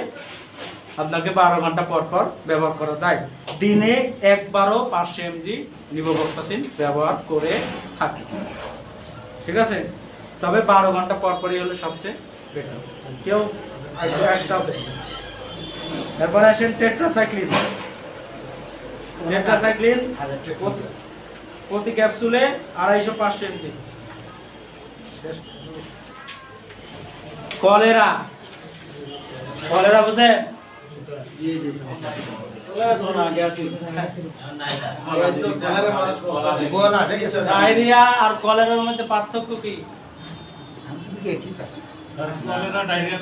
আপনাকে 12 ঘন্টা পর পর ব্যবহার করা যায়। দিনে একবারও 500 mg লিভোফ্লক্সাসিন ব্যবহার করে থাকে, ঠিক আছে। তবে 12 ঘন্টা পর পরই হলো সবচেয়ে বেটার। কেউ একটাও দেয়। এরপরে আসেন টেট্রাসাইক্লিন। টেট্রাসাইক্লিন প্রতি ক্যাপসুলে 250-500 mg। কলেরা, কলেরা বুঝে বলা যায় কি স্যার ডায়রিয়া আর কলেরার মধ্যে পার্থক্য কি? কি sir sir cholera diarrhoea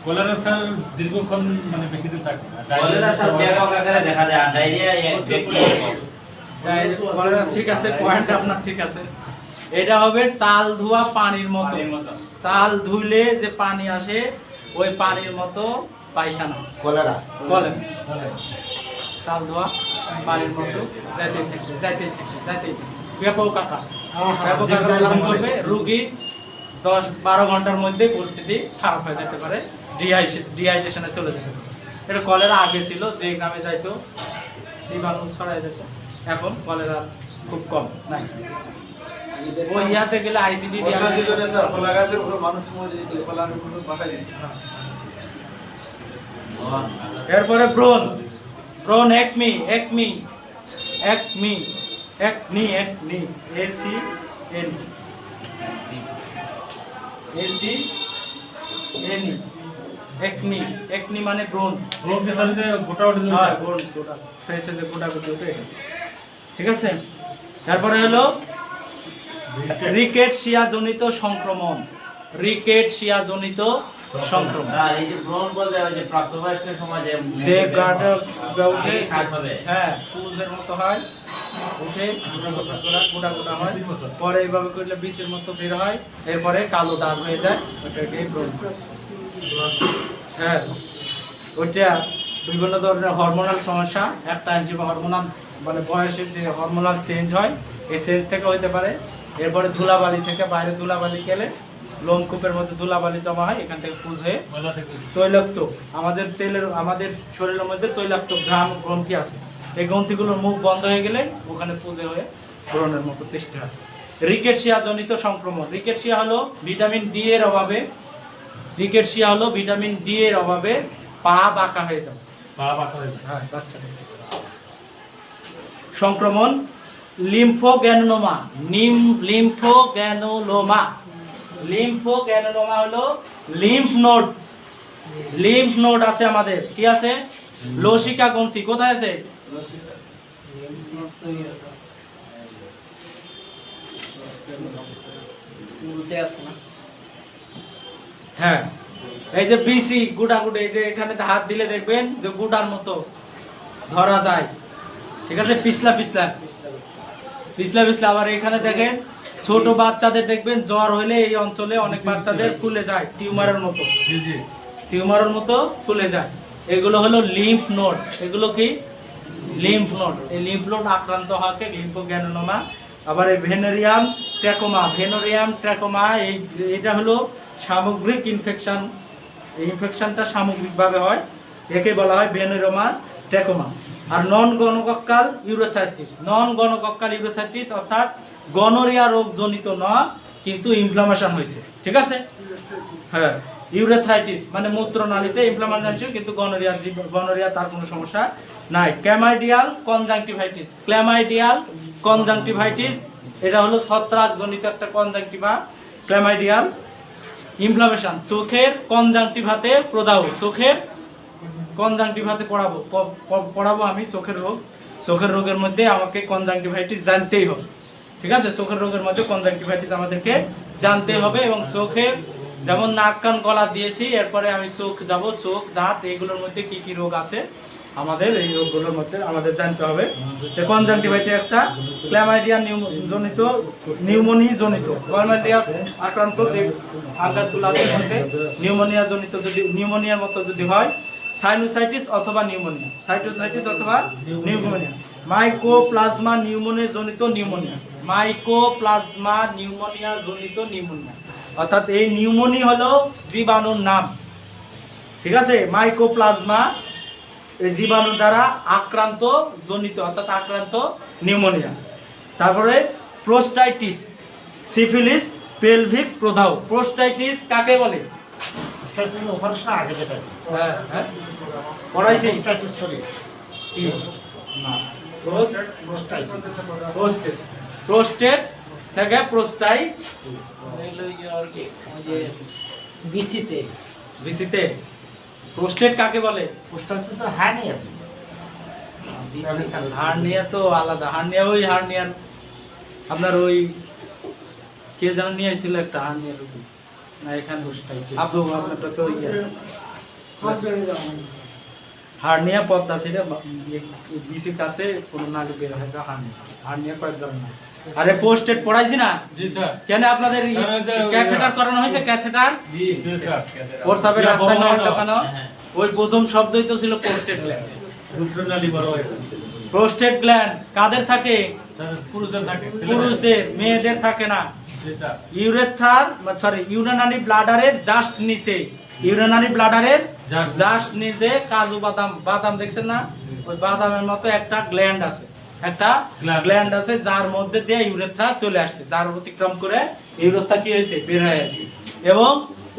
cholera sir দীর্ঘক্ষণ মানে বেশি দিন থাকে না। কলেরা স্যার ব্যাপক আকারে দেখা যায়, আর ডায়রিয়া কলেরা ঠিক আছে, পয়েন্ট আপনার ঠিক আছে। এটা হবে চাল ধোয়া পানির মতো, চাল ধুইলে যে পানি আসে ওই পানির মতো পায়খানা, কলেরা কলেরা। চাল ধোয়া পানির মতো যাইতেই থাকবে, যাইতেই থাকবে, যাইতেই থাকবে, ব্যাপক আকার, ব্যাপক আকার ধারণ করবে। রোগীর 10-12 ঘন্টার মধ্যে পরিস্থিতি খারাপ হয়ে যেতে পারে, ডিহাইড্রেশনে চলে যেতে পারে। এটা কলেরা আগে ছিল, যে গ্রামে যাইতো জীবাণু ছড়াই যেত, এখন কলেরা খুব কম নাই। ওই ইয়াতে গেলে আইসিডি স্যার কলা গাছের উপর মানুষ মরে যেত, কলার উপর পাঠাই যেত। এরপরে ব্রণ, ব্রণ Acme, Acme, Acme, acne, acne, AC N, AC N, acne, acne মানে ব্রণ। রোগ স্যার যে গোটা ওঠে যে হ্যাঁ, ব্রণ গোটা ফেসে যে গোটা গোটা ওঠে, ঠিক আছে। তারপরে হলো রিকেটশিয়া জনিত সংক্রমণ, রিকেটশিয়া জনিত সংক্রমণ। আর এই যে ব্রণ বলতে ওই যে প্রাপ্তবয়স্কের সময় যে গার্ডের উঠে খারাপ হবে, হ্যাঁ পুজের মতো হয়, উঠে গোটা গোটা হয়, পরে এইভাবে করলে বিষের মতো বের হয়, এরপরে কালো দাগ হয়ে যায়, ওটাকে ব্রণ। হ্যাঁ ওইটা বিভিন্ন ধরনের হরমোনাল সমস্যা, একটা যে হরমোনাল মানে বয়সের যে হরমোনাল চেঞ্জ হয়, এই চেঞ্জ থেকে হইতে পারে। এরপরে ধুলাবালি থেকে, বাইরে ধুলাবালি গেলে লোমকূপের মধ্যে ধুলাবালি জমা হয়, এখান থেকে পুজ হয়ে মজা থেকে তৈলাক্ত, আমাদের তেলের, আমাদের শরীরের মধ্যে তৈলাক্ত ঘ্রাণ গ্রন্থি আছে, এই গ্রন্থিগুলোর মুখ বন্ধ হয়ে গেলে ওখানে পুজে হয়ে ব্রণের মতো সৃষ্টি হয়। রিকেটশিয়া জনিত সংক্রমণ, রিকেটশিয়া হলো ভিটামিন ডি এর অভাবে, রিকেটশিয়া হলো ভিটামিন ডি এর অভাবে পা বাঁকা হয়ে যায়, পা বাঁকা হয়ে যায়। হ্যাঁ বাচ্চাদের সংক্রমণ। লিম্ফোগ্যানোলোমা, লিম্ফোগ্যানোলোমা, লিম্ফোগ্যানোলোমা হলো লিম্ফ নোড, লিম্ফ নোড আছে আমাদের, কি আছে? লসিকা গ্রন্থি কোথায় আছে? উল্টে আছে না? হ্যাঁ এই যে বিসি গুটা গুটে, এই যে এখানে হাত দিলে দেখবেন যে গুটার মতো ধরা যায়, ঠিক আছে, পিছলা পিছলা পিছলা পিছলা। আবার এখানে দেখেন ছোট বাচ্চাদের দেখবেন জ্বর হইলে এই অঞ্চলে অনেক বাচ্চাদের ফুলে যায় টিউমারের মতো, জি জি টিউমারের মতো ফুলে যায়, এগুলো হলো লিম্ফ নোড। এগুলো কি? Lymph node. এই লিম্ফ নোড আক্রান্ত হওয়াকে লিম্ফোগ্যানোলোমা। আবার এই ভেনেরিয়াম ট্র্যাকোমা, ভেনেরিয়াম ট্র্যাকোমা এটা হলো সামগ্রিক ইনফেকশন, এই ইনফেকশনটা সামগ্রিকভাবে হয়, একে বলা হয় ভেনেরিয়াম ট্র্যাকোমা। আর নন গনোকক্কাল ইউরোথাইটিস, নন গনোকক্কাল ইউরোথাইটিস অর্থাৎ গনোরিয়া রোগ জনিত নয়, কিন্তু ইনফ্লামেশন হয়েছে, ঠিক আছে। হ্যাঁ ইউরেথ্রাইটিস মানে মূত্রনালীতে ইনফ্লামেশন, কিন্তু গনোরিয়া তার কোনো সমস্যা নাই। ক্ল্যামাইডিয়াল কনজাংটিভাইটিস, ক্ল্যামাইডিয়াল কনজাংটিভাইটিস এটা হলো ছত্রাকজনিত একটা কনজাংটিভা। ক্ল্যামাইডিয়াল ইনফ্লামেশন, চোখের কনজাংটিভাতে প্রদাহ, চোখের কনজাংটিভাতে পড়াবো আমি চোখের রোগ। চোখের রোগের মধ্যে আমাকে কনজাংটিভাইটিস জানতেই হবে, ঠিক আছে? চোখের রোগের মধ্যে কনজাংটিভাইটিস আমাদেরকে জানতে হবে। এবং চোখের যেমন নাক কান গলা দিয়েছি, এরপরে আমি চোখ যাব, চোখ দাঁত এগুলোর মধ্যে কি কি রোগ আছে আমাদের এই রোগগুলোর মধ্যে আমাদের জানতে হবে। কনজাংটিভাইটিস একটা ক্ল্যামাইডিয়া জনিত, নিউমোনিয়া জনিত, ক্ল্যামাইডিয়া আক্রান্ত যে আঘাতগুলো আছে মধ্যে নিউমোনিয়া জনিত, যদি নিউমোনিয়ার মতো যদি হয়, সাইনোসাইটিস অথবা নিউমোনিয়া, সাইটোসাইটিস অথবা নিউমোনিয়া। মাইকোপ্লাজমা নিউমোনিয়া জনিত নিউমোনিয়া, মাইকোপ্লাজমা নিউমোনিয়া জনিত নিউমোনিয়া, অর্থাৎ এই নিউমোনিয়া হলো জীবাণুর নাম, ঠিক আছে? মাইকোপ্লাজমা এই জীবাণু দ্বারা আক্রান্ত জনিত, অর্থাৎ আক্রান্ত নিউমোনিয়া। তারপরে প্রোস্টাইটিস, সিফিলিস, পেলভিক প্রদাহ। প্রোস্টাইটিস কাকে বলে? অপারেশন আগে যেটা হ্যাঁ হ্যাঁ পড়াইছি। প্রোস্টাইটিস, সরি কি? না প্রোস্টেট, প্রোস্টেট থেকে প্রোস্টাইট, বিসিতে ভিসিতে। প্রোস্টেট কাকে বলে? প্রোস্টাইটিস তো হার্নিয়া, হার্নিয়া তো আলাদা। হার্নিয়া ওই হার্নিয়ার আপনার ওই কে যেন নিয়ে আসছিল একটা হার্নিয়ার রোগী না, এখানে আপু আপনারটা তো হার্নিয়া পদ্মা সেটা বিসির কাছে কোনো নাকে বের হয় হার্নিয়া। হার্নিয়া কয়েক ধরনের। আরে পোস্টেড পড়াইছি না জি স্যার। কেন আপনাদের ক্যাথেটার করানো হয়েছে? ক্যাথেটার জি স্যার। প্রস্রাবের রাস্তায় নল ঢোকানো, ওই প্রথম শব্দই তো ছিল পোস্টেড গ্ল্যান্ড। মূত্রনালী বড় হয় প্রোস্টেট গ্ল্যান্ড কাদের থাকে? স্যার, পুরুষদের থাকে, পুরুষদের, মেয়েদের থাকে না। জি স্যার। ইউরেথ্রার ইউরিনারি ব্লাডারের জাস্ট নিচে, ইউরিনারি ব্লাডারের জাস্ট নিচে কাজু বাদাম, বাদাম দেখছেন না? ওই বাদামের মতো একটা গ্ল্যান্ড আছে, একটা গ্ল্যান্ড আছে যার মধ্যে দিয়ে ইউরেথ্রা চলে আসছে, যার অতিক্রম করে ইউরেথ্রা কি হয়েছে? বের হয়ে গেছে। এবং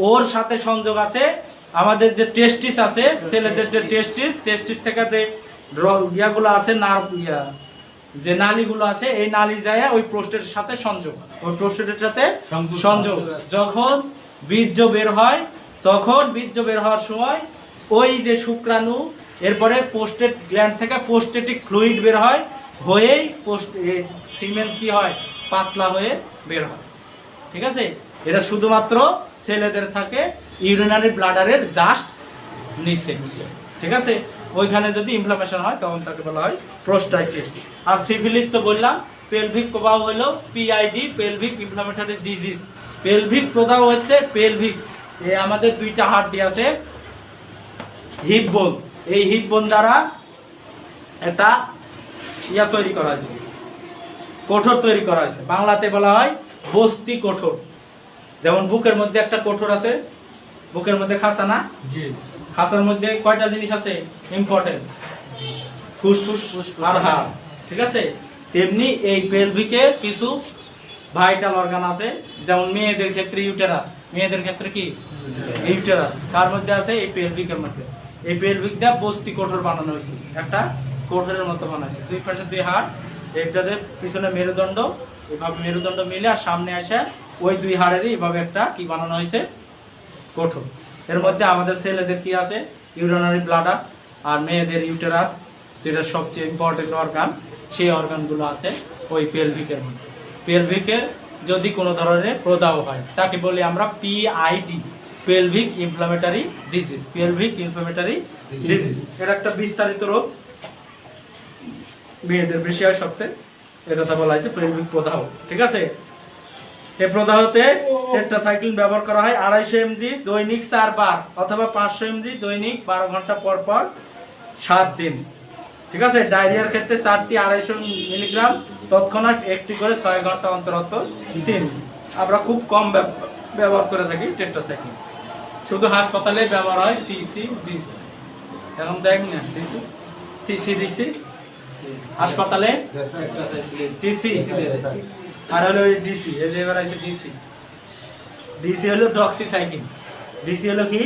ওর সাথে সংযোগ আছে আমাদের যে টেস্টিস আছে, ছেলেদের যে টেস্টিস থেকে যে ইয়াগুলো আছে, নার্ভ যে নালীগুলো আছে, এই নালী যায় ওই প্রোস্টেটের সাথে সংযোগ, ওই প্রোস্টেটের সাথে সংযোগ। যখন বীর্য বের হয়, তখন বীর্য বের হওয়ার সময় ওই যে শুক্রাণু, এরপরে প্রোস্টেট গ্ল্যান্ড থেকে প্রোস্টেটিক ফ্লুইড বের হয়, হয়েই সিমেন কি হয়? পাতলা হয়ে বের হয়, ঠিক আছে? এটা শুধুমাত্র ছেলেদের থাকে ইউরিনারি ব্লাডারের জাস্ট নিচে, ঠিক আছে? ওইখানে যদি ইনফ্লামেশন হয় তখন তাকে বলা হয় প্রোস্টাইটিস। আর সিফিলিস তো বললাম, পেলভিক প্রদাহ হলো PID, pelvic inflammatory disease. Pelvic প্রদাহ হচ্ছে পেলভিক, আমাদের দুইটা হাড্ডি আছে, হিপ বোন, এই হিপ বোন দ্বারা একটা ইয়া তৈরি করা হয়েছে, কোঠর তৈরি করা হয়েছে। বাংলাতে বলা হয় বস্তি কোঠর। যেমন বুকের মধ্যে একটা কোঠর আছে, বুকের মধ্যে খাঁচা না? জি। খাঁচার মধ্যে কয়টা জিনিস আছে ইম্পর্টেন্ট? ফুসফুস আর হাড়, ঠিক আছে? তেমনি এই পেলভিকে কিছু ভাইটাল অর্গান আছে, যেমন মেয়েদের ক্ষেত্রে ইউটেরাস, মেয়েদের ক্ষেত্রে কি ইউটেরাস, কার মধ্যে আছে? এই পেলভিকের মধ্যে। এই পেলভিকটা বস্তি কোঠর বানানো হয়েছে, একটা কোঠরের মতো বানাইছে। দুই পাশে দুই হাড়, এইটাদের পিছনে মেরুদণ্ড, এভাবে মেরুদণ্ড মিলে আর সামনে আসে ওই দুই হাড়েরই এভাবে একটা কি বানানো হয়েছে? কোঠর। এর মধ্যে আমাদের ছেলেদের কি আছে? ইউরিনারি ব্লাডার, আর মেয়েদের ইউটেরাস, যেটা সবচেয়ে ইম্পর্টেন্ট অর্গান, সেই অর্গানগুলো আছে ওই পেলভিকের মধ্যে। পেলভিকের যদি কোনো ধরনের প্রদাহ হয় তাকে বলি আমরা PID, pelvic inflammatory disease. Pelvic inflammatory disease এটা একটা বিস্তারিত রোগ, মেয়েদের বেশি হয় সবচেয়ে, এর কথা বলা হয়েছে পেলভিক প্রদাহ, ঠিক আছে? এই প্রদাহতে টেট্রাসাইক্লিন ব্যবহার করা হয় 250 mg দৈনিক 4 বার, অথবা 500 mg দৈনিক 12 ঘন্টা পর পর 7 দিন, ঠিক আছে? ডায়রিয়ার ক্ষেত্রে 4টি 250 মিলিগ্রাম তৎক্ষণাৎ, একটি করে 6 ঘন্টা অন্তর অন্তর 3। আমরা খুব কম ব্যবহার করে থাকি টেট্রাসাইক্লিন, শুধু হাসপাতালে ব্যবহার হয় টিসি ডিসি। এখন দেখেন না টিসি ডিসি হাসপাতালে টিসি, আর হলো ডিসি, এই যে এবার আছে ডিসি। ডিসি হলো ডক্সিসাইক্লিন, ডিসি হলো কি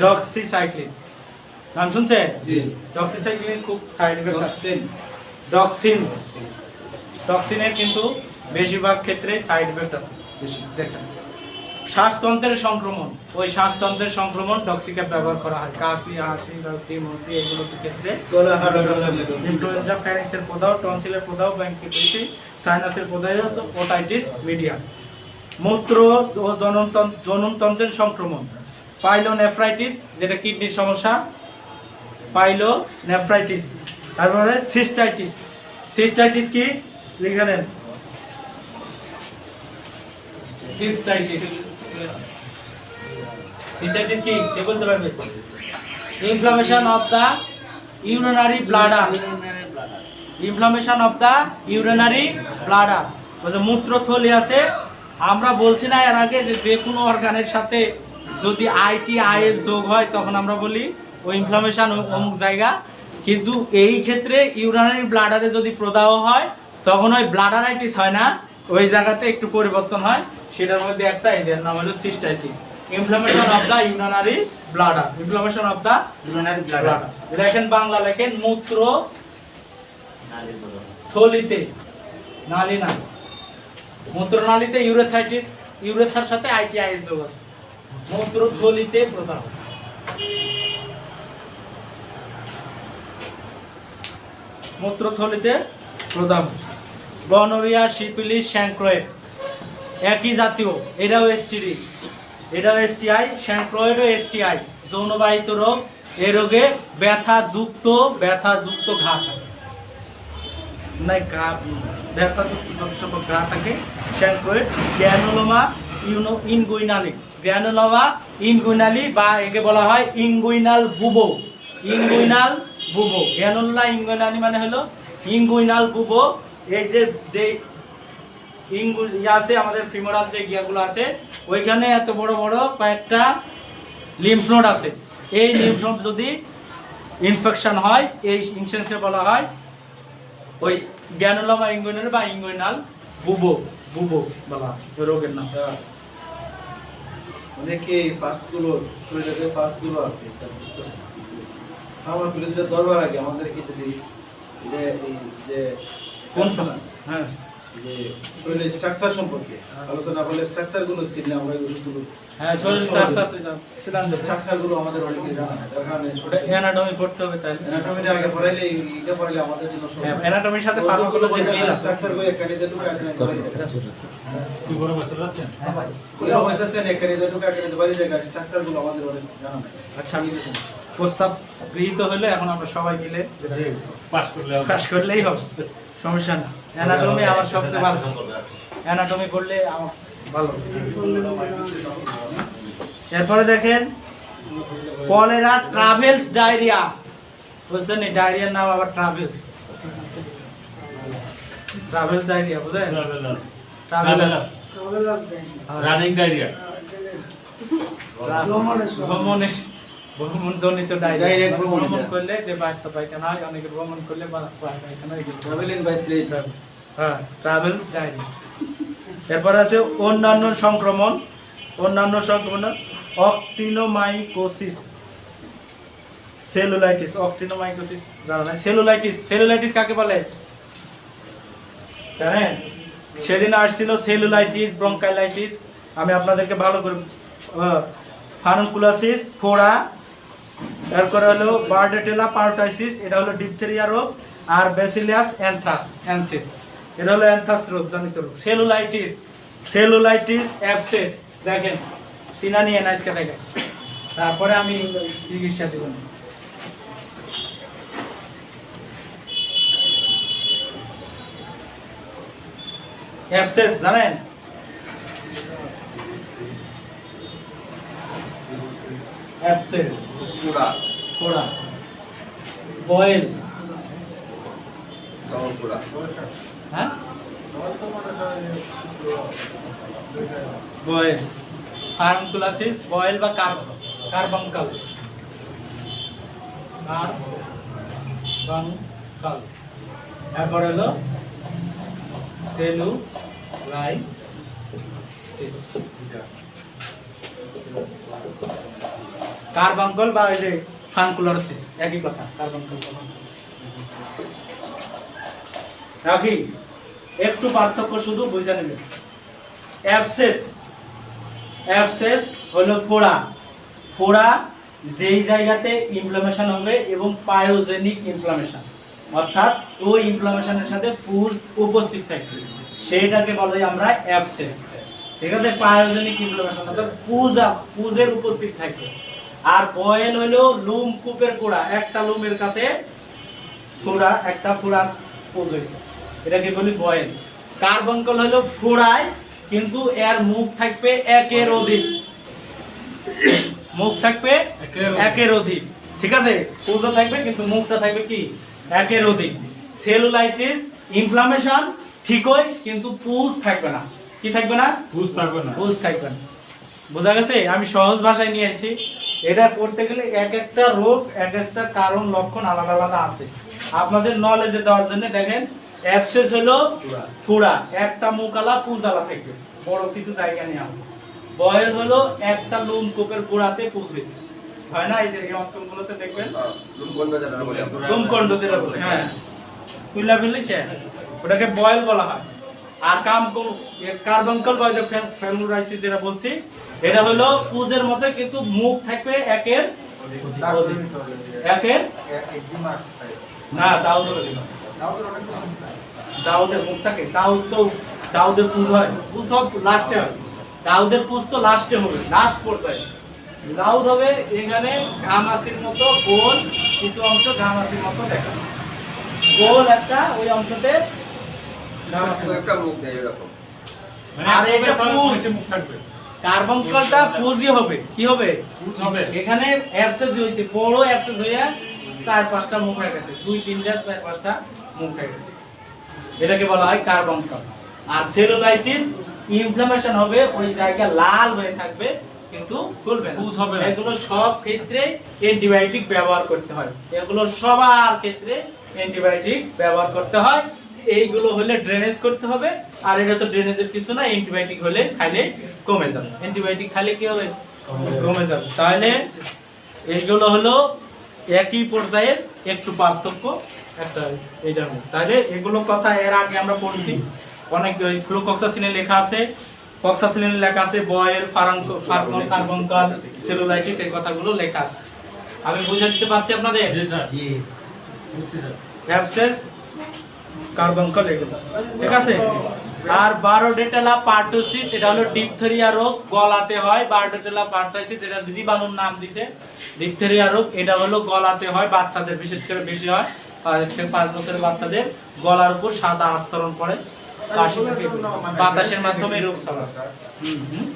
ডক্সিসাইক্লিন, নাম শুনছেন? ডক্সিসাইক্লিন খুব সাইড এফেক্ট আছে। ডক্সিন, টক্সিনের কিন্তু বেশিরভাগ ক্ষেত্রে সাইড এফেক্ট আছে বেশি। দেখেন শ্বাসতন্ত্রের সংক্রমণ, ওই শ্বাসতন্ত্রের সংক্রমণ টক্সিক্যাপ ব্যবহার করা হয়। কাশি, হাসি, সর্দি, মর্দি এগুলোর ক্ষেত্রে ইনফ্লুয়েঞ্জা, ফ্যারিক্সের প্রদাহ, টনসিলের প্রদাহ, ব্রঙ্কিটিস, সাইনাসের প্রদাহ, ওটাইটিস মিডিয়া। মূত্র ও জননতন্ত্রের সংক্রমণ, পাইলোনেফ্রাইটিস যেটা কিডনির সমস্যা, পাইলোনেফ্রাইটিস। তারপরে সিস্টাইটিস, সিস্টাইটিস কি লিখে নেন, সিস্টাইটিস। সিস্টাইটিস কি কে বলতে পারবে? Inflammation of the urinary bladder, inflammation of the urinary bladder. মূত্রথলি আছে, আমরা বলছি না এর আগে যে কোনো অর্গানের সাথে যদি আই এর যোগ হয় তখন আমরা বলি ওই ইনফ্লামেশন অমুক জায়গা, কিন্তু এই ক্ষেত্রে ইউরিনারি ব্লাডারে যদি প্রদাহ হয় তখন ওই ব্লাডারাইটিস হয় না, ওই জায়গাতে একটু পরিবর্তন হয়, সেটার মধ্যে একটা এর নাম হলো cystitis. Inflammation of the urinary bladder, inflammation of the urinary bladder. লেখেন বাংলা লেখেন মূত্র থলিতে, নালী না, মূত্রনালীতে ইউরেথাইটিস, ইউরেথার সাথে আইটিআই এর যোগ আছে। মূত্রথলিতে প্রদাহ, মূত্রথলিতে প্রদাহ। গনোরিয়া, সিফিলিস, স্যাংক্রয়েড একই জাতীয়, এটাও এসটিডি, এটাও এসটিআই, স্যাংক্রয়েডও এসটিআই, যৌনবাহিত রোগ। এই রোগে ব্যথাযুক্ত ঘা থাকে, নাই ঘা, ব্যথাযুক্ত যত সকল ঘা থাকে স্যাংক্রয়েড। গ্র্যানুলোমা ইনগুইনালি, গ্র্যানুলোমা ইনগুইনালি বা একে বলা হয় ইনগুইনাল বুবো, ইনগুইনাল বুবো। গ্র্যানুলা ইনগুইনালি মানে হলো ইনগুইনাল বুবো। এই যে আছে আমাদের ফিমোরাল যে গিয়াগুলো আছে, ওইখানে এত বড় বড় কয়েকটা লিম্ফ নোড আছে। এই লিম্ফ নোড যদি ইনফেকশন হয়, এই ইনফেকশনকে বলা হয় ওই গ্র্যানুলোমা ইনগুইনাল বা ইনগুইনাল বুবো, বুবো বলা রোগের নাম। অনেকে ফাস্টগুলো শরীরে ফাস্টগুলো আছে তা বুঝতেছে না। আমার পুলিশে দরবার আগে আমাদের কি যদি যে কোন সময়? হ্যাঁ, যে শরীরের স্ট্রাকচার সম্পর্কে আলোচনা করলে স্ট্রাকচার গুলো ছিল, আমরা ওষুধগুলো হ্যাঁ, শরীর স্ট্রাকচার গুলো আমাদের অনেকে জানা না, তার কারণে অ্যানাটমি পড়তে হবে। তাই অ্যানাটমিটা আগে পড়াইলে এটা পড়াইলে আমাদের জন্য অ্যানাটমির সাথে ফার্মাকোলজি মিল আছে। স্ট্রাকচার গুলো এখানে যেটুকু এখানে কি বড় বছর যাচ্ছেন? ওরা হইতাছে না এখানে যেটুকু এখানে বাইরে জায়গা স্ট্রাকচার গুলো আমাদের অনেক জানা নাই। আচ্ছা, প্রস্তাব গৃহীত হলে এখন আমরা সবাই মিলে পাস করলেই হবে, সমস্যা না। অ্যানাটমি আমার সবচেয়ে ভালো, অ্যানাটমি করলে আমার ভালো। এরপরে দেখেন কলেরা, ট্রাভেলস, ডায়রিয়া। বুঝছেন এই ডায়রিয়ার নাম আবার ট্রাভেলস, ট্রাভেলস ডায়রিয়া, বুঝলেন? ট্রাভেলস, রানিং ডায়রিয়া, ভ্রমণজনিত ডায়রিয়া। ভ্রমণ করলে যে পায়খানা হয়, অনেকে ভ্রমণ করলে পায়খানা হয়, ট্রাভেলিং বাই প্লেন। হ্যাঁ, ট্রাভেলস ডায়রিয়া। এরপর আছে অন্যান্য সংক্রমণ, অক্টিনোমাইকোসিস, সেলুলাইটিস, অক্টিনোমাইকোসিস জানা নাই। সেলুলাইটিস কাকে বলে জানেন? সেদিন আসছিল সেলুলাইটিস, ব্রঙ্কাইলাইটিস, আমি আপনাদেরকে ভালো করে ফানুকুলাসিস, ফোড়া, এরপরে হলো বার্ডেটেলা পারটাইসিস, এটা হলো ডিপথেরিয়া রোগ, আর ব্যাসিলিয়াস অ্যানথ্রাস, এটা হলো অ্যানথ্রাস রোগ জনিত রোগ। সেলুলাইটিস অ্যাবসেস, দেখেন সিনা নিয়ে নাইসকে দেখেন, তারপরে আমি চিকিৎসা দেব। অ্যাবসেস জানেন? অ্যাবসেস, ফোড়া, বয়েল, হ্যাঁ বয়েল, ফার্মকুলাসিস, বয়েল বা কার্বাঙ্কাল, এরপর হলো সেলুলাইটিস। কার্বাঙ্কল বা ওই যে ফানকুলোসিস একই কথা, কার্বাঙ্কল। নাকি একটু পার্থক্য শুধু বুঝে নেবেন। অ্যাবসেস, অ্যাবসেস হলো ফোড়া, ফোড়া যেই জায়গাতে ইনফ্লামেশন হবে এবং পায়োজেনিক ইনফ্লামেশন, অর্থাৎ ওই ইনফ্লামেশনের সাথে পুজ উপস্থিত থাকবে, সেইটাকে বলে আমরা অ্যাবসেস। ঠিক আছে, পায়োজেনিক ইনফ্লামেশন অর্থাৎ পুজের উপস্থিত থাকবে। আর বয়েল হলো লুম কূপের গোড়া, একটা লুমের কাছে ফোড়া, একটা ফোড়ার পুজ হয়েছে, এটাকে বলি বয়েল। কার্বঙ্কল হলো ফোড়ায় কিন্তু এর মুখ থাকবে একের অধিক, মুখ থাকবে একের অধিক। ঠিক আছে, পুজো থাকবে কিন্তু মুখটা থাকবে কি একের অধিক। সেলুলাইটিস ইনফ্লামেশন ঠিকই কিন্তু পুজ থাকবে না। কি থাকবে না? পুজ থাকবে না। পুজ থাকবে না। বোঝা গেছে? আমি সহজ ভাষায় নিয়ে আসি। এটা পড়তে গেলে এক একটা রোগ এক একটা কারণ লক্ষণ আলাদা আলাদা আছে। আপনাদের নলেজে দেওয়ার জন্য দেখেন, অ্যাবসেস হলো ফোড়া, একটা মুখালা পুজালা থাকবে, বড় কিছু জায়গা নেওয়া। বয়েল হলো একটা লুম কোপের গোড়াতে পুজ হয়েছে, হয় না? এই যে এই অঞ্চলগুলোতে দেখবেন লুমকন্ড যেটা বলে, হ্যাঁ ফুলা ফেলেছে, ওটাকে বয়েল বলা হয়। আর কার্বঙ্কল বা ফেমুরাইসিস যেটা বলছি, এটা হলো পুজের মধ্যে কিন্তু মুখ থাকবে একের একের না, দাউদের মুখ থাকে, দাউদের পুজ হয়, পুজ তো লাস্টে হয়, দাউদের পুজ তো লাস্টে হবে, লাস্ট পর্যায়ে দাউদ হবে। এখানে ঘামাচির মতো গোল কিছু অংশ, ঘামাচির মতো দেখা গোল একটা, ওই অংশতে আর এটা পুজ। কার্বঙ্কলটা পুজই হবে, কি হবে? পুজ হবে। এখানে অ্যাবসেস হয়েছে, বড় অ্যাবসেস হয়ে 4-5টা মুখ হয়ে গেছে, 2-3টা 4-5টা মুখ হয়ে গেছে, এটাকে বলা হয় কার্বঙ্কল। আর সেলুলাইটিস ইনফ্লামেশন হবে, ওই জায়গা লাল হয়ে থাকবে কিন্তু খুলবে না, পুজ হবে না। এগুলো সব ক্ষেত্রে অ্যান্টিবায়োটিক ব্যবহার করতে হয়, এগুলো সবার ক্ষেত্রে অ্যান্টিবায়োটিক ব্যবহার করতে হয়। এইগুলো হলে ড্রেনেজ করতে হবে, আর এটা তো ড্রেনেজের কিছু না, অ্যান্টিবায়োটিক হলে খাইলে কমে যাবে, অ্যান্টিবায়োটিক খাইলে কি হবে? কমে যাবে। তাহলে এইগুলো হলো একই পর্যায়ের, একটু পার্থক্য একটা এইটার মধ্যে। তাহলে এগুলো কথা এর আগে আমরা পড়ছি, অনেক ফ্লুকক্সাসিনে লেখা আছে, কক্সাসিলিনে লেখা আছে, বয়েল, কার্বঙ্কল, সেলুলাইটিস, এই কথাগুলো লেখা আছে। আমি বুঝে দিতে পারছি আপনাদের? অ্যাবসেস, কার্বঙ্কল, এগুলো ঠিক আছে। আর বারোডেটেলা পার্টুসিস, এটা হলো ডিপথেরিয়া রোগ, গলাতে হয়। বারোডেটেলা পার্টুসিস, এটা জীবাণুর নাম দিছে, ডিপথেরিয়া রোগ। এটা হলো গলাতে হয়, বাচ্চাদের বিশেষ করে বেশি হয়, 5 বছরের বাচ্চাদের গলার উপর সাদা আস্তরণ পড়ে, কাশি থেকে বাতাসের মাধ্যমে রোগ ছড়ায়।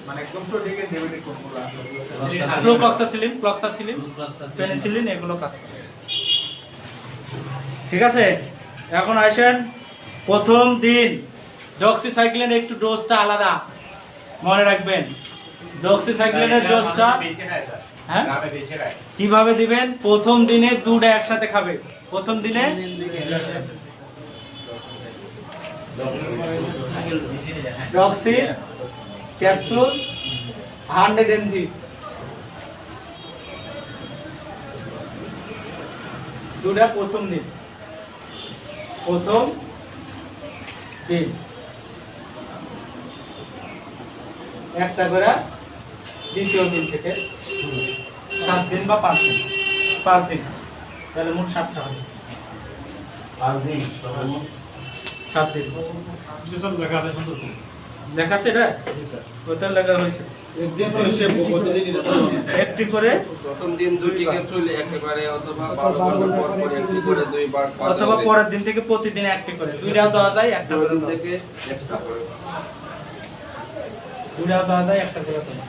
মানে একদম সঠিক নেগেটিভ কোনগুলো আছে? ফ্লুকক্সাসিলিন, ক্লক্সাসিলিন, পেনিসিলিন, এগুলো কাজ করে। ঠিক আছে, এখন আসেন প্রথম দিন ডক্সিসাইক্লিন, একটু ডোজটা আলাদা মনে রাখবেন। ডক্সিসাইক্লিনের ডোজটা হ্যাঁ কিভাবে দিবেন? প্রথম দিনে 2টা একসাথে খাবে। প্রথম দিনে ডক্সি ক্যাপসুল 100 mg, দুটা প্রথম দিন, প্রথম দিন একটা করে, দ্বিতীয় দিন থেকে 7 দিন বা 5 দিন, 5 দিন, তাহলে মোট 7টা হবে। 5 দিন 7 দিন লেখা আছে সুন্দর। লেখা আছে এটা, ওটা লেখা হয়েছে একদিন করে সে প্রতিদিন একটি করে, প্রথম দিন 2টি ক্যাপসুল একেবারে, অথবা 12 ঘন্টা পর পর একটি করে 2 বার, অথবা পরের দিন থেকে প্রতিদিন একটি করে, 2টাও দেওয়া যায়, একটা করে দিন দেওয়া যায়। থেকে একটা করে। 2টাও দেওয়া যায়, একটা করে দেওয়া যায়।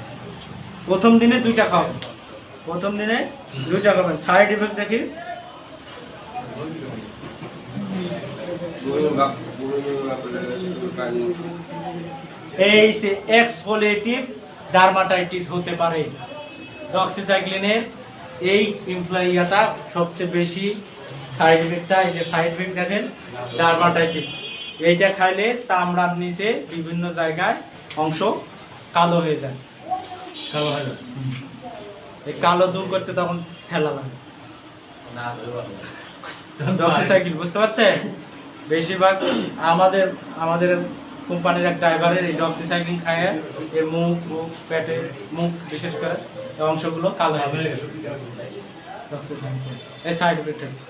প্রথম দিনে 2টা খাবেন, প্রথম দিনে 2টা খাবেন। সাইড ইফেক্ট দেখি, এই সে এক্সফোলিয়েটিভ ডার্মাটাইটিস হতে পারে। ডক্সিসাইক্লিনের এই ইনফ্লুয়েঞ্জাটা সবচেয়ে বেশি সাইড ইফেক্টটা, এই যে সাইড ইফেক্ট দেখেন, ডার্মাটাইটিস। এইটা খাইলে চামড়ার নিচে বিভিন্ন জায়গায় অংশ কালো হয়ে যায়, কালো হয়ে যায়। এই কালো দূর করতে তখন ঠেলা লাগে। না ধরে পারবো না। ডক্সিসাইক্লিন বুঝতে পারছেন? বেশিরভাগ আমাদের আমাদের কোম্পানির এক ড্রাইভারের এই ডক্সিসাইক্লিন খায় এর মুখ পেটে মুখ বিশেষ করে এই অংশগুলো কালো হয়ে গেছে। এই সাইড এফেক্ট আছে।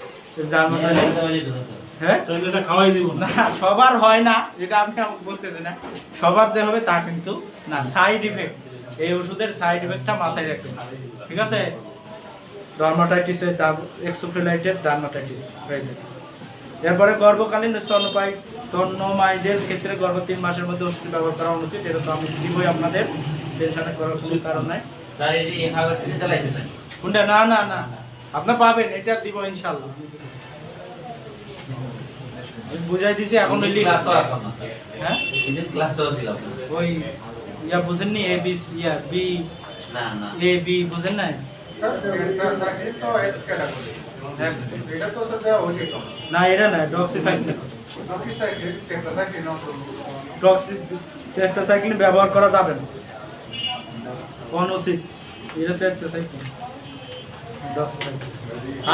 হ্যাঁ তাহলে এটা খাওয়াই দিব না। না সবার হয় না, যেটা আমি বলতেছি না সবার যে হবে তা কিন্তু না, সাইড ইফেক্ট, এই ওষুধের সাইড ইফেক্টটা মাথায় রাখবেন, ঠিক আছে? ডার্মাটাইটিসের এক্সোফিলাইটেড ডার্মাটাইটিস। এরপরে গর্ভকালীন স্তন্যপায়ীদের ক্ষেত্রে গর্ভ 3 মাসের মধ্যে ওষুধ ব্যবহার করা উচিত। এটা তো আমি দিবই, আপনাদের টেনশনে করার কোনো কারণ নাই। স্যার এটি হাওয়া থেকে চালাইছে না? কোনটা? না না না, আপনি পাবেন, এটা দিব ইনশাআল্লাহ। আমি বুঝাই দিছি, এখন ওই ক্লাস লিখা আছে না? হ্যাঁ এদিন ক্লাস চলছিল। ওই ইয়া বুঝেননি, এ বি ইয়া বি না না এ বি বুঝেন না? না এটা না, ডক্সিসাইক্লিন। টেস্টাসাইক্লিন ব্যবহার করা যাবে না, অনুচিত। এটা টেস্টাসাইক্লিন, ডক্সিসাইক্লিন।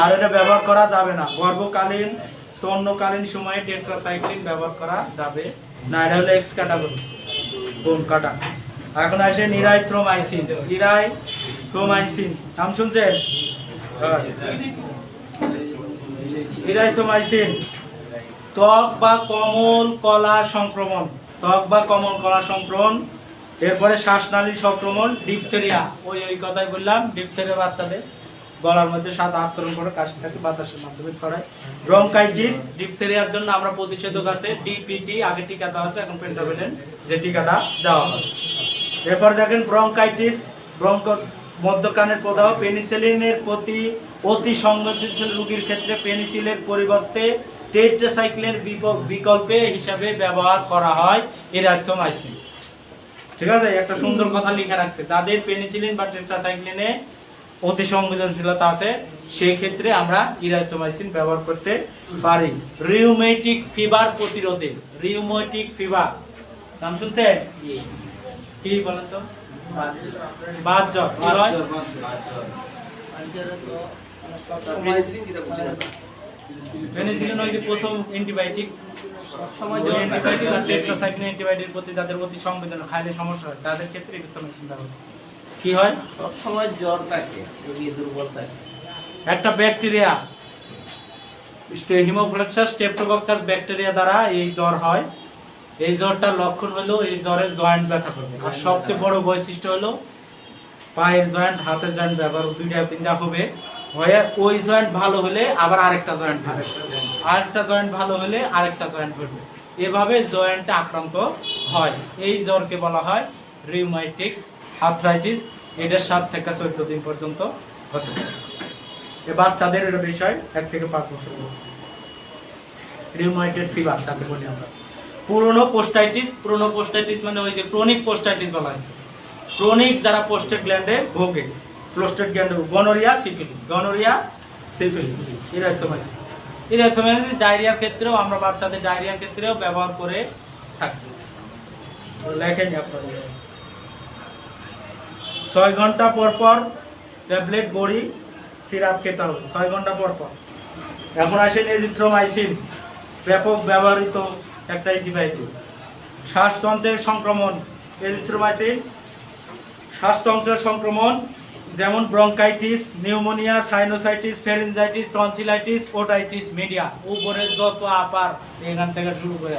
আর এটা ব্যবহার করা যাবে না গর্ভকালীন স্তন্যকালীন সময়ে। টেট্রাসাইক্লিন ব্যবহার করা যাবে না, এটা হলো এক্স ক্যাটাগরি, কোন কাটা। এখন আসে ইরাইথ্রোমাইসিন। ইরাইথ্রোমাইসিন নাম শুনছেন? ইরাইথ্রোমাইসিন ত্বক বা কমল কলা সংক্রমণ, ত্বক বা কমল কলা সংক্রমণ। এরপরে শ্বাসনালীর সংক্রমণ, ডিপথেরিয়া। ওই কথাই বললাম, ডিপথেরিয়া বাচ্চাদের গলার মধ্যে স্বাদ আস্তরণ করে কাশি থাকে, বাতাসের মাধ্যমে ছড়ায়। ব্রঙ্কাইটিস, ডিপথেরিয়ার জন্য আমরা প্রতিষেধক আছে, ডিপিটি, আগে টিকা দেওয়া আছে, এখন পেন্টাভেলেন যে টিকাটা দেওয়া হয়। এরপর দেখেন ব্রঙ্কাইটিস, মধ্যকানের প্রদাহ। পেনিসিলিনের প্রতি অতি সংবেদনশীল রোগীর ক্ষেত্রে পেনিসিলের পরিবর্তে টেট্রাসাইক্লিনের বিকল্পে হিসাবে ব্যবহার করা হয় ইরাইথ্রোমাইসিন। ঠিক আছে, একটা সুন্দর কথা লিখে রাখছে, যাদের পেনিসিলিন বা টেট্রাসাইক্লিনে অতি সংবেদনশীলতা আছে সেই ক্ষেত্রে আমরা ইরাইথ্রোমাইসিন ব্যবহার করতে পারি। রিউমেটিক ফিভার প্রতিরোধে, রিউমেটিক ফিভার নাম শুনছেন? কি বলেন তো? বাত জ্বর। পেনিসিলিন ওই যে প্রথম অ্যান্টিবায়োটিক, সবসময় যে অ্যান্টিবায়োটিক আর টেট্রাসাইক্লিন অ্যান্টিবায়োটিকের প্রতি যাদের অতি সংবেদন, খাইলে সমস্যা হয়, তাদের ক্ষেত্রে ইরাইথ্রোমাইসিন ব্যবহার কি হয়? সব সময় জ্বর থাকে, রোগী দুর্বল থাকে। একটা ব্যাকটেরিয়া, হিমোফ্লাক্সাস স্ট্রেপ্টোকক্কাস ব্যাকটেরিয়া দ্বারা এই জ্বর হয়। এই জ্বরটার লক্ষণ হলো এই জ্বরের জয়েন্ট ব্যথা করবে। আর সবচেয়ে বড় বৈশিষ্ট্য হলো পায়ের জয়েন্ট, হাতের জয়েন্ট ব্যবহার 2-3টা হবে, হয়ে ওই জয়েন্ট ভালো হলে আবার আরেকটা জয়েন্ট হবে, আরেকটা জয়েন্ট ভালো হলে আরেকটা জয়েন্ট হবে, এভাবে জয়েন্টে আক্রান্ত হয়। এই জ্বরকে বলা হয় রিউমাটিক আর্থ্রাইটিস। এটা 7 থেকে 14 দিন পর্যন্ত হতে পারে। এ বাচ্চাদের এটা বিষয় 1 থেকে 5 বছর পর্যন্ত। রিউমাটয়েড ফিভার তাকে বলি আমরা। পুরনো পোস্টাইটিস মানে ওই যে ক্রনিক পোস্টাইটিস বলা হয়। ক্রনিক যারা পোস্টেট গ্ল্যান্ডে ভোগে, পোস্টেট গ্ল্যান্ডে গনোরিয়া সিফিলিস, ইরাইথ্রোমাইসিন ডায়রিয়ার ক্ষেত্রেও আমরা বাচ্চাদের ডায়রিয়ার ক্ষেত্রেও ব্যবহার করে থাকি। লেখেন আপনারা 6 ঘন্টা পর পর ট্যাবলেট বড়ি সিরাপ খেতে হবে, 6 ঘন্টা পর পর। এখন আসেন এজিথ্রোমাইসিন, ব্যাপক ব্যবহৃত একটা অ্যান্টিবায়োটিক। শ্বাসতন্ত্রের সংক্রমণ, এজিথ্রোমাইসিন শ্বাসতন্ত্রের সংক্রমণ যেমন bronchitis, pneumonia, sinusitis, pharyngitis, tonsillitis, otitis media, উপরের যত আপার এখান থেকে শুরু করে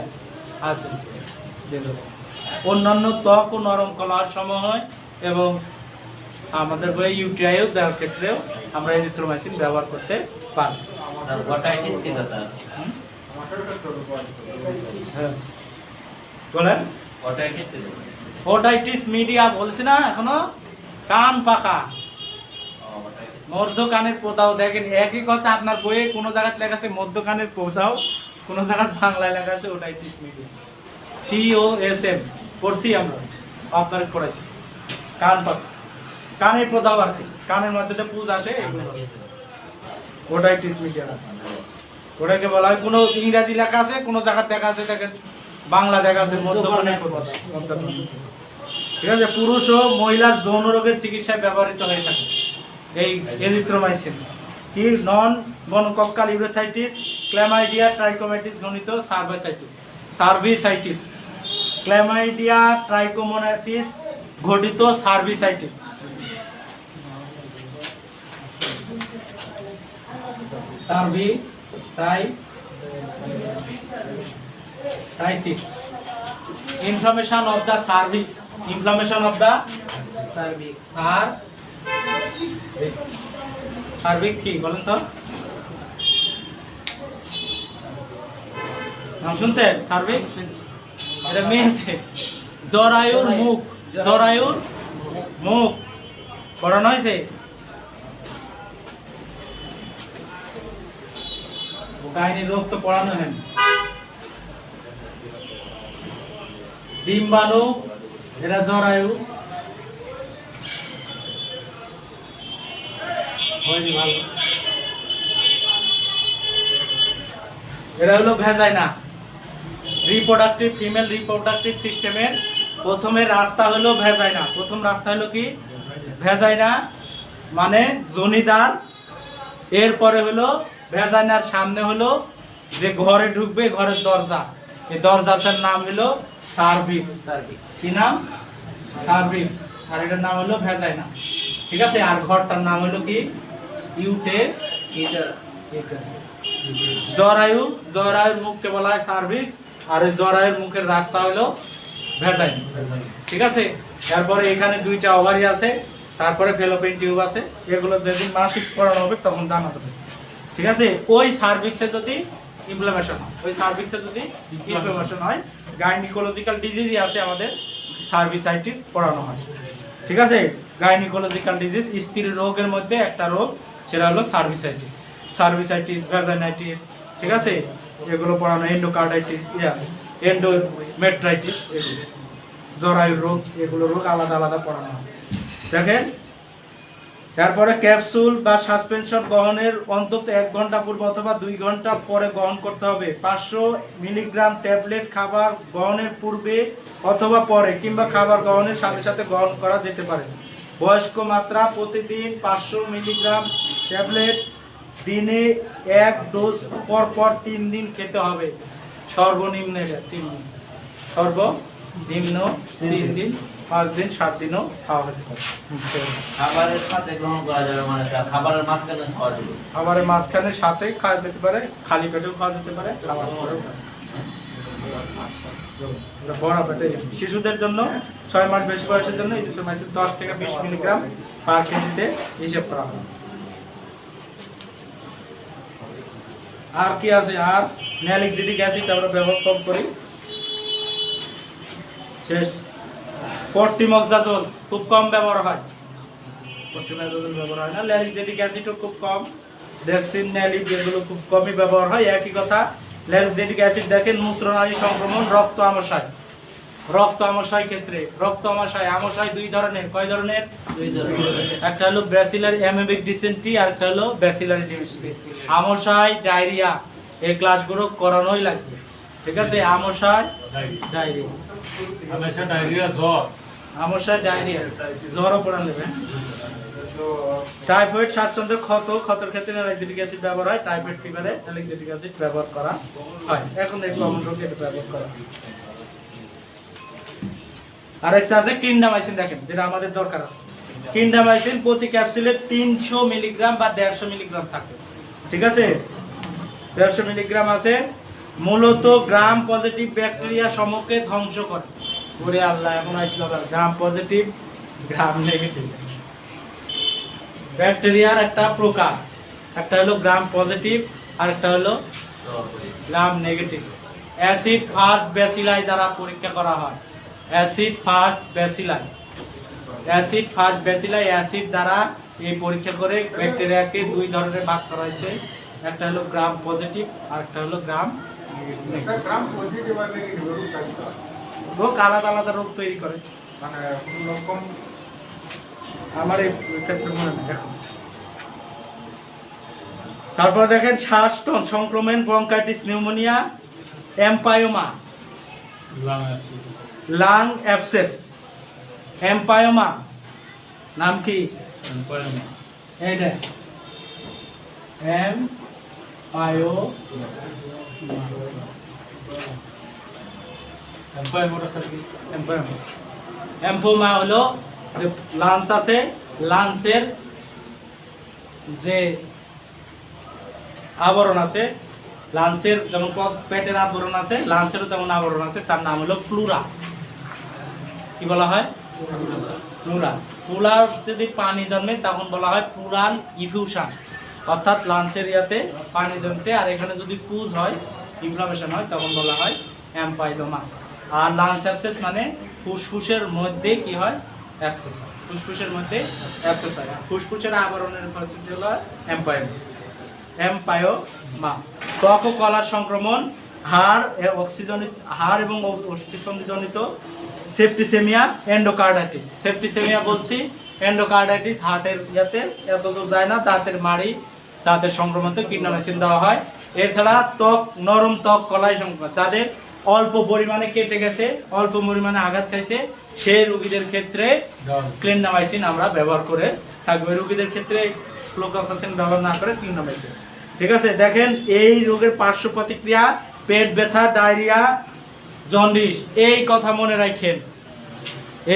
আছে। অন্যান্য ত্বক ও নরম কলার সময় এবং আমাদের বই ইউটিআইও দেওয়ার ক্ষেত্রেও আমরা এজিথ্রোমাইসিন ব্যবহার করতে পারি। ওটাইটিস কি স্যার? হ্যাঁ বলেন। ওটাইটিস কি? ওটাইটিস মিডিয়া বলছি না এখনো, কান পাকা, মধ্য কানের প্রদাহ। দেখেন একই কথা, আপনার বইয়ে কোনো জায়গায় লেখা আছে মধ্য কানের প্রদাহ, কোনো জায়গায় বাংলায় লেখা আছে ওটাইটিস মিডিয়া। COSM পড়ছি আমরা, আপনার পড়েছি। কান পাকা, কানের প্রদাহ আর কি, কানের মধ্যে পুজ আসে, এগুলো ওটাইটিস মিডিয়া। ওটাকে বলা হয়, কোনো ইংরাজি লেখা আছে, কোনো জায়গায় দেখা আছে, দেখেন বাংলা দেখা আছে মধ্য কানের প্রদাহ। ঠিক আছে, পুরুষ ও মহিলার যৌন রোগের চিকিৎসায় ব্যবহৃত হয়ে থাকে। এই এরিথ্রোমাইসিন কি non gonococcal urethritis, chlamydia, trichomonitis ঘনিত সার্ভিসাইটিস, ক্ল্যামাইডিয়া ট্রাইকোমোনাইটিস ঘটিত cervicitis. Cervicitis, inflammation of the cervix, inflammation of the service cervix কি বলেন তো, নাম শুনছেন সার্ভিক্স? এটা মেয়েতে জরায়ুর মুখ, জরায়ুর মুখ পড়ানো হয়েছে। কাহিনী রোগ তো পড়ানো হয়নি। ডিম্বাণু, এরা জরায়ু হয়নি ভালো। এরা হলো ভেজাইনা, রিপ্রোডাক্টিভ ফিমেল রিপ্রোডাক্টিভ সিস্টেমের প্রথমে রাস্তা হলো ভেজাইনা। প্রথম রাস্তা হলো কি? ভেজাইনা মানে জনিদার। এরপরে হলো ভেজাইনার সামনে হলো যে ঘরে ঢুকবে, ঘরের দরজা, এই দরজাটার নাম হলো সার্ভিক্স। কি নাম? সার্ভিক্স। আর এটার নাম হলো ভেজাইনা, ঠিক আছে? আর ঘরটার নাম হলো কি? জরায়ু, জরায়ুর মুখকে বলা হয় সার্ভিক্স, আর ওই জরায়ুর মুখের রাস্তা হলো ভেজাইনা, ঠিক আছে? এরপরে এখানে দুইটা ওভারি আছে, তারপরে ফেলোপিয়ান টিউব আছে। এগুলো যেদিন মাসিক পড়ানো হবে তখন জানা যাবে, ঠিক আছে? ওই সার্ভিক্সে যদি ইনফ্লামেশন হয়, ওই সার্ভিক্সে যদি ইনফ্লামেশন হয়, গাইনিকোলজিক্যাল ডিজিজ আছে আমাদের, সার্ভিসাইটিস পড়ানো হয়, ঠিক আছে? গাইনিকোলজিক্যাল ডিজিজ স্ত্রী রোগের মধ্যে একটা রোগ, সেটা হলো সার্ভিসাইটিস। সার্ভিসাইটিস, ভ্যাজাইনাইটিস, ঠিক আছে? এগুলো পড়ানো, এন্ডোকার্ডাইটিস, এন্ডোমেট্রাইটিস, এগুলো জরায়ুর রোগ, এগুলো রোগ আলাদা আলাদা পড়ানো হয়। দেখেন, তারপরে ক্যাপসুল বা সাসপেনশন গ্রহণের অন্তত 1 ঘন্টা পূর্বে অথবা 2 ঘন্টা পরে গ্রহণ করতে হবে। 500 মিলিগ্রাম ট্যাবলেট খাবার গ্রহণের পূর্বে অথবা পরে কিংবা খাবার গ্রহণের সাথে সাথে গ্রহণ করা যেতে পারে। বয়স্ক মাত্রা প্রতিদিন 500 মিলিগ্রাম ট্যাবলেট দিনে 1 ডোজ পর পর 3 দিন খেতে হবে। সর্বনিম্ন 3 দিন, সর্বনিম্ন 3 দিন, 5 দিন, 7 দিনও খাওয়া হতে পারে। খাবারের সাথে গ্রহণ করা যাবে, মানে খাবারের মাঝখানে খাওয়া যাবে। খাবারের মাঝখানে সাথে খাওয়া যেতে পারে, খালি পেটেও খাওয়া যেতে পারে, খাবার পরেও বড় পেটে। শিশুদের জন্য 6 মাস বেশি বয়সের জন্য ইজিথ্রোমাইসিন 10 থেকে 20 মিলিগ্রাম পার কেজিতে হিসেব করা হয়। আর কি আছে? আর ন্যালিক্সিডিক অ্যাসিড আমরা ব্যবহার কম করি। শেষ। পট্টিমক্সাজোল খুব কম ব্যবহার হয়, পট্টিমক্সাজোল ব্যবহার হয় না। ল্যালিক্সিডিক অ্যাসিডও খুব কম, ডেক্সিন, ন্যালিড এগুলো খুব কমই ব্যবহার হয়। একই কথা, ল্যালিক্সিডিক অ্যাসিড দেখেন মূত্রনালী সংক্রমণ, রক্ত আমাশয়, রক্ত আমাশয় ক্ষেত্রে, রক্ত আমাশয়, আমাশয় 2 ধরনের। কয় ধরনের? 2 ধরনের। একটা হলো ব্যাসিলারি অ্যামিবিক ডিসেন্ট্রি, আর একটা হলো ব্যাসিলারি ডিসেন্ট্রি। আমাশয়, ডায়রিয়া, এই ক্লাসগুলো করানোই লাগবে, ঠিক আছে? আমাশয়, ডায়রিয়া, হামেশা ডায়রিয়া, জ্বর, আমাশয়, ডায়রিয়া, জ্বরও পড়া নেবে। টাইফয়েড, শ্বাসযন্ত্রের ক্ষত, ক্ষতের ক্ষেত্রে ল্যালিক্সিডিক অ্যাসিড ব্যবহার হয়। টাইফয়েড ফিভারে ল্যালিক্সিডিক অ্যাসিড ব্যবহার করা হয়। এখন এই কমন রোগে এটা ব্যবহার করা হয়। আরেকটা আছে ক্লিন্ডামাইসিন, দেখেন যেটা আমাদের দরকার আছে। ক্লিন্ডামাইসিন প্রতি ক্যাপসুলে 300 মিলিগ্রাম বা 150 মিলিগ্রাম থাকে, ঠিক আছে? 150 মিলিগ্রাম আছে। মূলত গ্রাম পজিটিভ ব্যাকটেরিয়া সমূহকে ধ্বংস করে। ওরে আল্লাহ, এখন আসলো গ্রাম পজিটিভ, গ্রাম নেগেটিভ ব্যাকটেরিয়ার একটা প্রকার, একটা হলো গ্রাম পজিটিভ আর একটা হলো gram negative. Acid fast bacilli দ্বারা পরীক্ষা করা হয়। Acid fast bacilli, acid fast bacilli acid দ্বারা এই পরীক্ষা করে ব্যাকটেরিয়াকে 2 ধরনের ভাগ করা হয়েছে। একটা হলো গ্রাম পজিটিভ আর একটা হলো গ্রাম নেগেটিভ। গ্রাম পজিটিভ আর নেগেটিভ রোগ আলাদা আলাদা রোগ তৈরি করে, মানে কোন রকম আমার এই ক্ষেত্রে মনে নেই এখন। তারপর দেখেন শ্বাসতন্ত্র সংক্রমণ, ব্রঙ্কাইটিস, নিউমোনিয়া, এম্পায়োমা, লাং অ্যাবসেস, এম্পায়োমা নাম কি? এইটা এম পায়ো এম্পোমা হলো যে লাঞ্চ আছে, লাঞ্চের যে আবরণ আছে, লাঞ্চের যেমন পেটের আবরণ আছে, লাঞ্চেরও তেমন আবরণ আছে, তার নাম হলো প্লুরা। কি বলা হয়? প্লুরা। প্লুরার যদি পানি জন্মে তখন বলা হয় প্লুরাল ইফিউশন, অর্থাৎ লাঞ্চের ইয়াতে পানি জমছে আর এখানে যদি পুজ হয়, ইনফ্লামেশন হয়, তখন বলা হয় এম্পাইলোমা। আর লাঞ্চ অ্যাবসেস মানে ফুসফুসের মধ্যে কি হয়? অ্যাবসেস হয়। ফুসফুসের মধ্যে অ্যাবসেস হয়। ফুসফুসের আবরণের পরিস্থিতি হলো এম্পায়োমা। ত্বক ও কলার সংক্রমণ, হাড় এবং অস্থিসন্ধিজনিত সেপ্টিসেমিয়া, এন্ডোকার্ডাইটিস। সেপ্টিসেমিয়া বলছি, এন্ডোকার্ডাইটিস হার্টের ইয়াতে এতদূর যায় না, দাঁতের মাড়ি, দাঁতের সংক্রমণে কিডনিমাইসিন দেওয়া হয়। এছাড়া নরম ত্বক কলাই সংক্রমণ, যাদের অল্প পরিমাণে কেটে গেছে, অল্প পরিমাণে আঘাত খাইছে, সেই রোগীদের ক্ষেত্রে ক্লিন্ডামাইসিন আমরা ব্যবহার করে থাকবো। রোগীদের ক্ষেত্রে ফ্লোক্সাসিন ব্যবহার না করে ক্লিন্ডামাইসিন। ঠিক আছে, দেখেন এই রোগের পার্শ্ব প্রতিক্রিয়া পেট ব্যথা, ডায়রিয়া, জন্ডিস। এই কথা মনে রাখেন,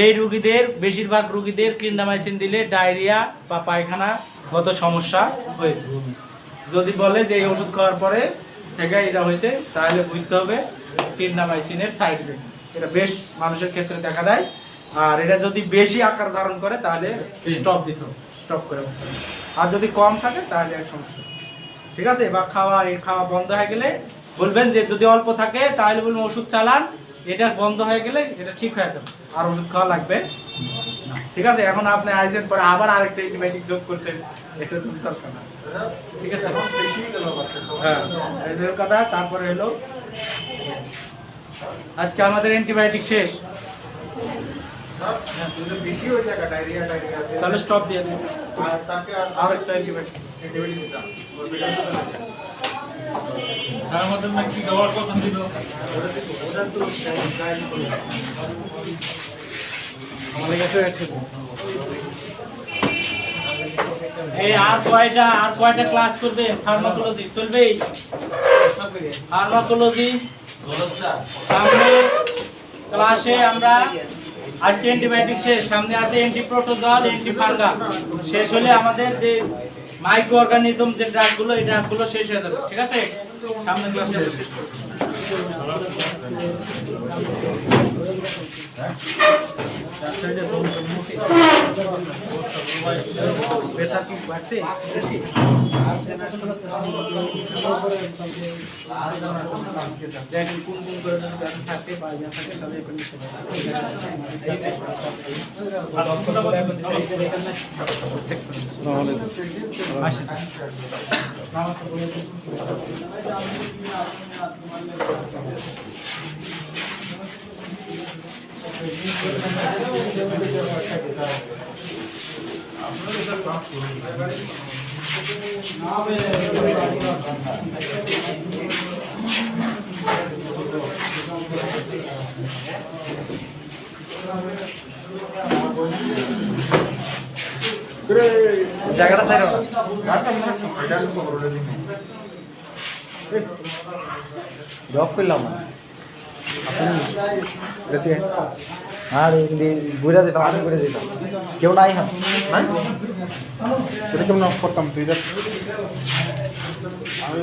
এই রোগীদের বেশিরভাগ রোগীদের ক্লিন্ডামাইসিন দিলে ডায়রিয়া বা পায়খানা গত সমস্যা হয়েছে। যদি বলে যে এই ওষুধ খাওয়ার পরে থেকে এটা হয়েছে, তাহলে বুঝতে হবে ক্লিন্ডামাইসিনের সাইড ইফেক্ট। এটা বেশ মানুষের ক্ষেত্রে দেখা দেয়। আর এটা যদি বেশি আকার ধারণ করে তাহলে স্টপ করে দিতে হবে। আর যদি কম থাকে তাহলে এক সমস্যা। ঠিক আছে, বা খাওয়া বন্ধ হয়ে গেলে বলবেন যে যদি অল্প থাকে তাহলে বলবেন ওষুধ চালান, এটা বন্ধ হয়ে গেলে এটা ঠিক হয়ে যাবে, আর ওষুধ খাওয়া লাগবে না। ঠিক আছে, এখন আপনি আইসেন পরে আবার আরেকটা অ্যান্টিবায়োটিক যোগ করছেন, এটা দরকার না। ঠিক আছে, হ্যাঁ এদের কথা। তারপরে হলো আজকে আমাদের অ্যান্টিবায়োটিক শেষ, তাহলে স্টপ দিয়ে দিন, আরেকটা অ্যান্টিবায়োটিক স্যার আমাদের না কি দেওয়ার কথা ছিল? আমাদের কাছে এই আর কয়টা ক্লাস করবে? ফার্মাকোলজি চলবে, ফার্মাকোলজি সামনে ক্লাসে আমরা আজকে অ্যান্টিবায়োটিক শেষ, সামনে আছে অ্যান্টিপ্রোটোজল, অ্যান্টিফাঙ্গাল। শেষ হলে আমাদের যে মাইক্রো অর্গানিজম যে ড্রাগগুলো, এই ড্রাগগুলো শেষ হয়ে যাবে। ঠিক আছে, সামনে ক্লাসে শেষ করব। ব্যথা কি বাড়ছে বেশি? দেখেন কোন কোন করে যদি ব্যথা থাকে বা ইয়া থাকে তাহলে এটা নিতে জায়গাটা সাইড জব করলাম আর ঘুরে দিতাম, আমি ঘুরে দিতাম, কেউ নাই। হ্যাঁ এটা কেমন করতাম তুই দেখ, আমি